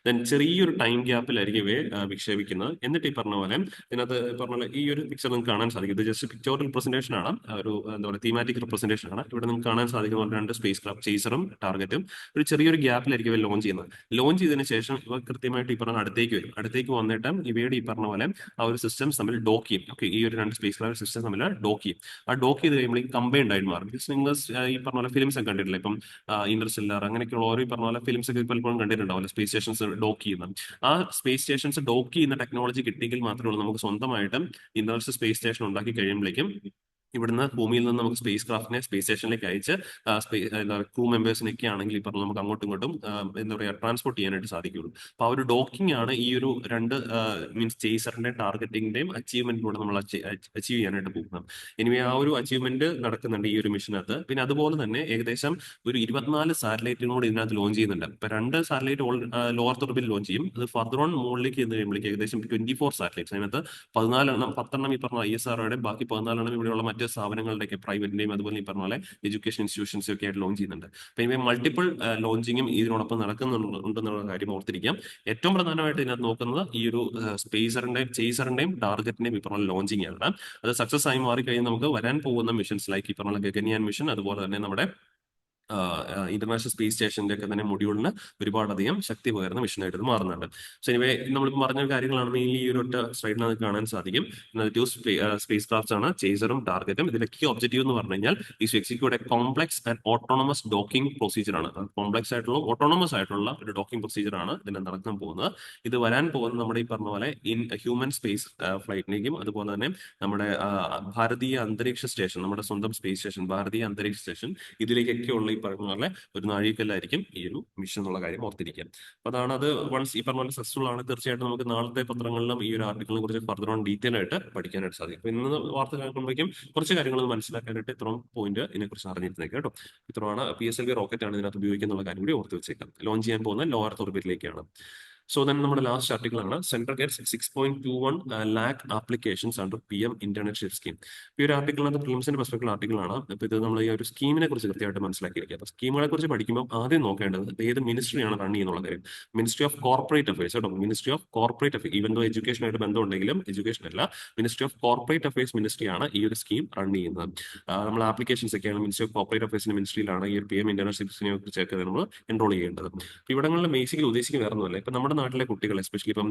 A: ദെൻ ചെറിയൊരു ടൈം ഗ്യാപ്പിലായിരിക്കും ഇവയെ വിക്ഷേപിക്കുന്നത്. എന്നിട്ട് ഈ പറഞ്ഞ പോലെ പോലെ ഇതിനകത്ത് പറഞ്ഞ പോലെ ഈ ഒരു പിക്ചർ നിങ്ങൾക്ക് കാണാൻ സാധിക്കും. ഇത് ജസ്റ്റ് പിക്ചോറിയൽ പ്രസന്റേഷൻ ആണ്, ഒരു എന്താ പറയുക തീമാറ്റിക് റിപ്രസെന്റേഷൻ ആണ്. ഇവിടെ നിങ്ങൾക്ക് കാണാൻ സാധിക്കുന്ന പോലെ രണ്ട് സ്പേസ് ക്രാഫ്റ്റ് ചേസറും ടാർഗറ്റും ഒരു ചെറിയൊരു ഗ്യാപ്പിലായിരിക്കും ഇവ ലോഞ്ച് ചെയ്യുന്നത്. ലോഞ്ച് ചെയ്തതിനു ശേഷം ഇവ കൃത്യമായിട്ട് ഈ പറഞ്ഞ അടുത്തേക്ക് വരും. അടുത്തേക്ക് വന്നിട്ട് ഇവയുടെ ഈ പറഞ്ഞ പോലെ ആ ഒരു സിസ്റ്റംസ് തമ്മിൽ ഡോക്ക് ചെയ്യും. ഓക്കെ, ഈ ഒരു രണ്ട് സ്പേസ് ക്രാഫ്റ്റ് സിസ്റ്റം തമ്മിൽ ഡോക്ക് ചെയ്യും. ആ ഡോക്ക് ചെയ്ത് കഴിയുമ്പോൾ കമ്പൈൻഡ് ആയിട്ട് മാറും. നിങ്ങൾ ഈ പറഞ്ഞ പോലെ ഫിലിംസ് ഒക്കെ കണ്ടിട്ടില്ല, ഇപ്പം ഇന്റർസ്റ്റെല്ലാർ അങ്ങനെയൊക്കെയുള്ള ഓരോ ഈ പറഞ്ഞ പോലെ ഫിലിംസ് ഒക്കെ പലപ്പോഴും കണ്ടിട്ടുണ്ടാവില്ല, സ്പേസ് സ്റ്റേഷൻസ് ഡോക്ക് ചെയ്യുന്നത്. ആ സ്പേസ് സ്റ്റേഷൻസ് ഡോക്ക് ചെയ്യുന്ന ടെക്നോളജി കിട്ടിയെങ്കിൽ മാത്രമേ ഉള്ളൂ നമുക്ക് സ്വന്തമായിട്ടും ഇന്റർനാഷണൽ സ്പേസ് സ്റ്റേഷൻ ഉണ്ടാക്കി കഴിയുമ്പോഴേക്കും ഇവിടുന്ന് ഭൂമിയിൽ നിന്ന് നമുക്ക് സ്പേസ് ക്രാഫ്റ്റിനെ സ്പേസ് സ്റ്റേഷനിലേക്ക് അയച്ച് ക്രൂ മെമ്പേഴ്സിനൊക്കെ ആണെങ്കിൽ ഇപ്പം നമുക്ക് അങ്ങോട്ടും ഇങ്ങോട്ടും എന്താ പറയുക ട്രാൻസ്പോർട്ട് ചെയ്യാനായിട്ട് സാധിക്കുള്ളൂ. അപ്പൊ ആ ഒരു ഡോക്കിംഗ് ആണ് ഈ ഒരു രണ്ട് മീൻസ് ചേസറിന്റെയും ടാർഗറ്റിന്റെയും അച്ചീവ്മെന്റിലൂടെ നമ്മൾ അച്ചീവ് ചെയ്യാനായിട്ട് പോകുന്നത്. ഇനി ആ ഒരു അച്ചീവ്മെന്റ് നടക്കുന്നുണ്ട് ഈ ഒരു മിഷനകത്ത്. പിന്നെ അതുപോലെ തന്നെ ഏകദേശം ഒരു 24 സാറ്റലൈറ്റിനോട് ഇതിനകത്ത് ലോഞ്ച് ചെയ്യുന്നുണ്ട്. ഇപ്പൊ രണ്ട് സാറ്റലൈറ്റ് ലോവർ ഓർബിറ്റിൽ ലോഞ്ച് ചെയ്യും. അത് ഫർദർ ഓൺ മുകളിലേക്ക് ചെന്ന് കഴിയുമ്പോഴേക്ക് ഏകദേശം 24 സാറ്റലൈറ്റ്സ്, അതിനകത്ത് 14 10 ഈ പറഞ്ഞ ISROയുടെ, ബാക്കി 14 ഇവിടെയുള്ള മറ്റ് സ്ഥാപനങ്ങളുടെയൊക്കെ പ്രൈവറ്റിന്റെയും അതുപോലെ ഈ പറഞ്ഞ പോലെ എഡ്യൂക്കേഷൻ ഇൻസ്റ്റിറ്റ്യൂഷൻസും ഒക്കെ ആയിട്ട് ലോഞ്ച് ചെയ്യുന്നുണ്ട്. അപ്പൊ ഇവ മൾട്ടിപ്പിൾ ലോഞ്ചിങ്ങും ഇതിനോടൊപ്പം നടക്കുന്നുണ്ടെന്നുള്ള കാര്യം ഓർത്തിരിക്കാം. ഏറ്റവും പ്രധാനമായിട്ട് ഇതിനകത്ത് നോക്കുന്നത് ഈ ഒരു ചേസറിന്റെയും ടാർഗറ്റിന്റെയും ഈ പറഞ്ഞ ലോഞ്ചിങ് ആണ്. അത് സക്സസ് ആയി മാറിക്കഴിഞ്ഞാൽ നമുക്ക് വരാൻ പോകുന്ന മിഷൻസ് ലൈക്ക് ഈ പറഞ്ഞ ഗഗൻയാൻ മിഷൻ, അതുപോലെ തന്നെ നമ്മുടെ ഇന്റർനാഷണൽ സ്പേസ് സ്റ്റേഷന്റെ ഒക്കെ തന്നെ മൊഡ്യൂളിന് ഒരുപാടധികം ശക്തി പകരുന്ന മിഷനായിട്ട് ഇത് മാറുന്നുണ്ട്. സോ എനിവേ നമ്മൾ പറഞ്ഞ കാര്യങ്ങളാണ് മെയിൻലി ഈ ഒരു ഒറ്റ സ്ലൈഡിനകത്ത് കാണാൻ സാധിക്കും. ടു സ്പേസ് ക്രാഫ്റ്റ്സ് ആണ്, ചേസറും ടാർഗറ്റും. ഇതിന്റെ കീ ഒബ്ജക്റ്റീവ് എന്ന് പറഞ്ഞു കഴിഞ്ഞാൽ ഈ execute A complex and autonomous docking procedure ആണ്. കോംപ്ലക്സ് ആയിട്ടുള്ള ഓട്ടോണമസ് ആയിട്ടുള്ള ഒരു ഡോക്കിംഗ് പ്രൊസീജിയർ ആണ് ഇതിന് നടക്കാൻ പോകുന്നത്. ഇത് വരാൻ പോകുന്നത് നമ്മുടെ ഈ പറഞ്ഞ പോലെ ഹ്യൂമൻ സ്പേസ് ഫ്ലൈറ്റിലേക്കും അതുപോലെ തന്നെ നമ്മുടെ ഭാരതീയ അന്തരീക്ഷ സ്റ്റേഷൻ, നമ്മുടെ സ്വന്തം സ്പേസ് സ്റ്റേഷൻ ഭാരതീയ അന്തരീക്ഷ സ്റ്റേഷൻ, ഇതിലേക്കൊക്കെ ഉള്ള ഈ പറഞ്ഞ പോലെ ഒരു നാഴികക്കല്ലായിരിക്കും ഈ ഒരു മിഷൻ എന്നുള്ള കാര്യം ഓർത്തിരിക്കുക. അപ്പൊ അതാണ് അത്. വൺസ് ഈ പറഞ്ഞ പോലെ സക്സസ്ഫുൾ ആണ്, തീർച്ചയായിട്ടും നമുക്ക് നാളത്തെ പത്രങ്ങളിലും ഈ ഒരു ആർട്ടിക്കിളിനെ കുറിച്ച് ഫർദർ ഓൺ ഡീറ്റെയിൽ ആയിട്ട് പഠിക്കാനായിട്ട് സാധിക്കും. അപ്പൊ ഇന്ന് വാർത്ത കേൾക്കുമ്പോഴേക്കും കുറച്ച് കാര്യങ്ങൾ മനസ്സിലാക്കാനായിട്ട് ഇത്രയും പോയിന്റ് ഇതിനെക്കുറിച്ച് അറിഞ്ഞിരുന്നേക്കാം കേട്ടോ. ഇത്രയാണ് PSLV റോക്കറ്റ് ആണ് ഇതിനകത്ത് ഉപയോഗിക്കുന്ന കാര്യം കൂടി ഓർത്ത് വെച്ചേക്കാം. ലോഞ്ച് ചെയ്യാൻ പോകുന്ന ലോവർ ഓർബിറ്റിലേക്കാണ്. സോ ദെൻ നമ്മുടെ ലാസ്റ്റ് ആർട്ടിക്കിൾ ആണ് central gets 6.21 lakh applications under PM internship scheme. ഈ ഒരു ആർട്ടിക്കിളിനകത്ത് പ്രിലിംസിന്റെ പെർസ്പെക്ടീവ് ആർട്ടിക്കിളാണ്. അപ്പൊ ഇത് നമ്മൾ ഈ ഒരു സ്കീമിനെ കുറിച്ച് കൃത്യമായിട്ട് മനസ്സിലാക്കിയിരിക്കുക. അപ്പൊ സ്കീമുകളെ കുറിച്ച് പഠിക്കുമ്പോൾ ആദ്യം നോക്കേണ്ടത് ഏത് മിനിസ്ട്രിയാണ് റൺ ചെയ്യുന്നുള്ള കാര്യം. മിനിസ്ട്രി ഓഫ് കോർപ്പറേറ്റ് അഫയേഴ്സ് കേട്ടോ. Ministry of corporate affairs, even though എഡ്യൂക്കേഷനായിട്ട് ബന്ധമുണ്ടെങ്കിലും എഡ്യൂക്കേഷൻ അല്ല, മിനിസ്ട്രി ഓഫ് കോർപ്പറേറ്റ് അഫയേഴ്സ് മിനിസ്ട്രിയാണ് ഈ ഒരു സ്കീം റൺ ചെയ്യുന്നത്. നമ്മൾ ആപ്ലിക്കേഷൻസ് ഒക്കെയാണ് മിനിസ്ട്രി ഓഫ് കോർപ്പറേറ്റ് അഫയേഴ്സിന്റെ മിനിസ്ട്രിയിലാണ് ഈ ഒരു PM ഇന്റേൺഷിപ്പ് സ്കീമിനെ കുറിച്ചൊക്കെ നമ്മൾ എൻറോൾ ചെയ്യേണ്ടത്. ഇവിടങ്ങളിൽ ബേസിക്കലി ഉദ്ദേശിക്കുന്നത് വേറെ ഒന്നുമല്ല. ഇപ്പൊ നമ്മുടെ നാട്ടിലെ കുട്ടികൾ എസ്പെഷ്യലി ഇപ്പം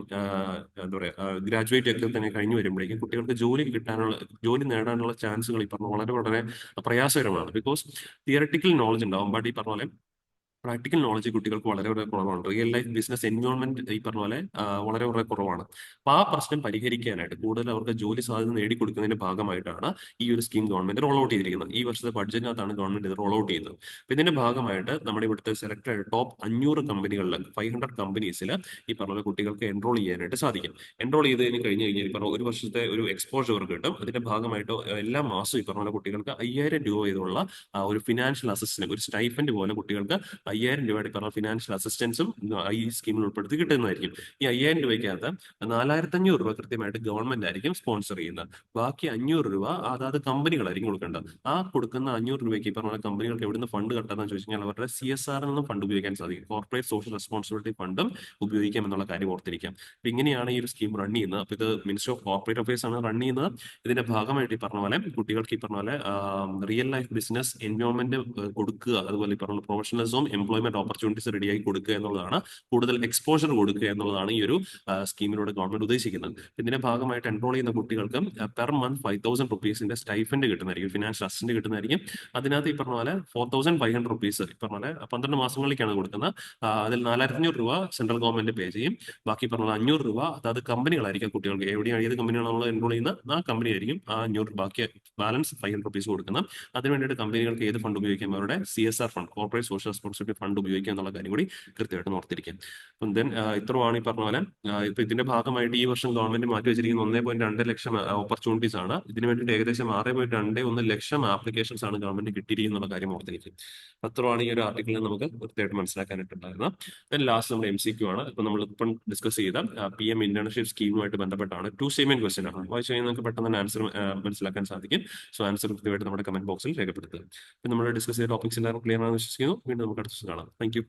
A: എന്താ പറയുക ഗ്രാജുവേറ്റ് ഒക്കെ തന്നെ കഴിഞ്ഞു വരുമ്പോഴേക്കും കുട്ടികൾക്ക് ജോലി നേടാനുള്ള ചാൻസുകൾ ഈ പറഞ്ഞ വളരെ വളരെ പ്രയാസകരമാണ്. ബിക്കോസ് തിയറട്ടിക്കൽ നോളജ് ഉണ്ടാവും, ബട്ട് ഈ പറഞ്ഞ പോലെ പ്രാക്ടിക്കൽ നോളജ് കുട്ടികൾക്ക് വളരെ വളരെ കുറവാണ്. റിയൽ ലൈഫ് ബിസിനസ് എൻവയോൺമെന്റ് ഈ പറഞ്ഞ പോലെ വളരെ വളരെ കുറവാണ്. അപ്പൊ ആ പ്രശ്നം പരിഹരിക്കാനായിട്ട് കൂടുതൽ അവർക്ക് ജോലി സാധ്യത നേടിക്കൊടുക്കുന്നതിന്റെ ഭാഗമായിട്ടാണ് ഈ ഒരു സ്കീം ഗവൺമെന്റ് റോൾ ഔട്ട് ചെയ്തിരിക്കുന്നത്. ഈ വർഷത്തെ ബഡ്ജറ്റിനകത്താണ് ഗവൺമെന്റ് ഇത് റോൾ ഔട്ട് ചെയ്യുന്നത്. അപ്പൊ ഇതിന്റെ ഭാഗമായിട്ട് നമ്മുടെ ഇവിടുത്തെ സെലക്ടഡ് ടോപ്പ് 500 കമ്പനികളിൽ 500 കമ്പനീസിൽ ഈ പറഞ്ഞ കുട്ടികൾക്ക് എൻറോൾ ചെയ്യാനായിട്ട് സാധിക്കും. എൻറോൾ ചെയ്തതിന് കഴിഞ്ഞ് കഴിഞ്ഞാൽ ഈ പറഞ്ഞ ഒരു വർഷത്തെ ഒരു എക്സ്പോഷർ കിട്ടും. അതിന്റെ ഭാഗമായിട്ട് എല്ലാ മാസവും ഈ പറഞ്ഞ കുട്ടികൾക്ക് 5000 രൂപ വീതമുള്ള ഒരു ഫിനാൻഷ്യൽ അസിസ്റ്റൻസ്, ഒരു സ്റ്റൈഫൻഡ് പോലെ കുട്ടികൾക്ക് 5000 രൂപയുടെ പറഞ്ഞ ഫിനാൻഷ്യൽ അസിസ്റ്റൻസും ഈ സ്കീമിൽ ഉൾപ്പെടുത്തി കിട്ടുന്നതായിരിക്കും. ഈ 5000 രൂപയ്ക്കകത്ത് 4500 രൂപ കൃത്യമായിട്ട് ഗവൺമെന്റ് ആയിരിക്കും സ്പോൺസർ ചെയ്യുന്നത്. ബാക്കി 500 രൂപ അതാത് കമ്പനികളായിരിക്കും കൊടുക്കേണ്ടത്. ആ കൊടുക്കുന്ന 500 രൂപയ്ക്ക് ഈ പറഞ്ഞ കമ്പനികൾക്ക് എവിടുന്ന് ഫണ്ട് കട്ടാന്ന് ചോദിച്ചു കഴിഞ്ഞാൽ അവരുടെ CSR നിന്നും ഫണ്ട് ഉപയോഗിക്കാൻ സാധിക്കും. കോർപ്പറേറ്റ് സോഷ്യൽ റെസ്പോൺസിബിലിറ്റി ഫണ്ടും ഉപയോഗിക്കാം എന്നുള്ള കാര്യം ഓർത്തിരിക്കാം. അപ്പൊ ഇങ്ങനെയാണ് ഈ ഒരു സ്കീം റൺ ചെയ്യുന്നത്. അപ്പൊ ഇത് മിനിസ്റ്റർ ഓഫ് കോർപ്പറേറ്റ് അഫയേഴ്സ് ആണ് റൺ ചെയ്യുന്നത്. ഇതിന്റെ ഭാഗമായിട്ട് ഈ പറഞ്ഞ പോലെ കുട്ടികൾക്ക് ഈ പറഞ്ഞ പോലെ റിയൽ ലൈഫ് ബിസിനസ് എൻവയോൺമെന്റ് കൊടുക്കുക, അതുപോലെ ഈ പറഞ്ഞ പ്രൊഫഷണലിസവും എംപ്ലോയ്മെന്റ് ഓപ്പർച്യൂണിറ്റീസ് റെഡിയായി കൊടുക്കുക എന്നുള്ളതാണ്, കൂടുതൽ എക്സ്പോഷർ കൊടുക്കുക എന്നുള്ളതാണ് ഈ ഒരു സ്കീമിലൂടെ ഗവൺമെന്റ് ഉദ്ദേശിക്കുന്നത്. ഇതിന്റെ ഭാഗമായിട്ട് എൻറോൾ ചെയ്യുന്ന കുട്ടികൾക്ക് പെർ മന്ത് 5000 റുപ്പീസിന്റെ സ്റ്റൈഫൻഡ് കിട്ടുന്നതായിരിക്കും, ഫിനാൻഷ്യൽ അസിസ്റ്റന്റ് കിട്ടുന്നതായിരിക്കും. അതിനകത്ത് ഈ പറഞ്ഞ പോലെ 4500 റുപ്പീസ് ഈ പറഞ്ഞ പോലെ 12 മാസങ്ങളിലേക്കാണ് കൊടുക്കുന്നത്. അതിൽ 4500 രൂപ സെൻട്രൽ ഗവൺമെന്റ് പേ ചെയ്യും. ബാക്കി പറഞ്ഞ 500 രൂപ അതായത് കമ്പനികളായിരിക്കും കുട്ടികൾക്ക് എവിടെയാണ് ഏത് കമ്പനിയാണ് നമ്മൾ എൻറോൾ ചെയ്യുന്നത് ആ കമ്പനി ആയിരിക്കും ആ 500 ബാക്കി ബാലൻസ് 500 റുപ്പീസ് കൊടുക്കുന്നത്. അതിന് വേണ്ടിയിട്ട് കമ്പനികൾക്ക് ഏത് ഫണ്ട് ഉപയോഗിക്കാം, അവരുടെ CSR fund, corporate social responsibility fund ഉപയോഗിക്കുക എന്നുള്ള കാര്യം കൂടി കൃത്യമായിട്ട് ഓർത്തിരിക്കാം. അപ്പം ദെൻ ഇത്രയാണ് ഈ പറഞ്ഞ പോലെ ഇപ്പൊ ഇതിന്റെ ഭാഗമായിട്ട് ഈ വർഷം ഗവൺമെന്റ് മാറ്റി വെച്ചിരിക്കുന്ന 1.2 ലക്ഷം ഓപ്പർച്യൂണിറ്റീസ് ആണ്. ഇതിന് വേണ്ടിയിട്ട് ഏകദേശം 6.21 ലക്ഷം ആപ്ലിക്കേഷൻസ് ആണ് ഗവൺമെന്റ് കിട്ടിയിരിക്കുന്ന കാര്യം ഓർത്തിരിക്കും. അത്രയാണ് ഈ ഒരു ആർട്ടിക്കിളിൽ നമുക്ക് കൃത്യമായിട്ട് മനസ്സിലാക്കാനായിട്ടുണ്ടായിരുന്നത്. ദെൻ ലാസ്റ്റ് നമ്മുടെ MCQ ആണ്. ഇപ്പൊ നമ്മൾ ഇപ്പം ഡിസ്കസ് ചെയ്ത PM ഇന്റേൺഷിപ്പ് സ്കീമുമായിട്ട് ബന്ധപ്പെട്ടാണ്. 2 സ്റ്റേറ്റ്മെന്റ് ക്വസ്റ്റൻ ആണ്. വായിച്ചു കഴിഞ്ഞാൽ നമുക്ക് പെട്ടെന്ന് തന്നെ ആൻസർ മനസ്സിലാക്കാൻ സാധിക്കും. സോ ആൻസർ കൃത്യമായിട്ട് നമ്മുടെ കമന്റ് ബോക്സിൽ രേഖപ്പെടുത്തുക. ഇപ്പൊ നമ്മൾ ഡിസ്കസ് ചെയ്ത ടോപ്പിക്സ് എല്ലാവരും ക്ലിയർ ആണെന്ന് വിശ്വസിക്കുന്നു. വീണ്ടും നമുക്ക് അടുത്ത ദിവസം കാണാം. Thank you.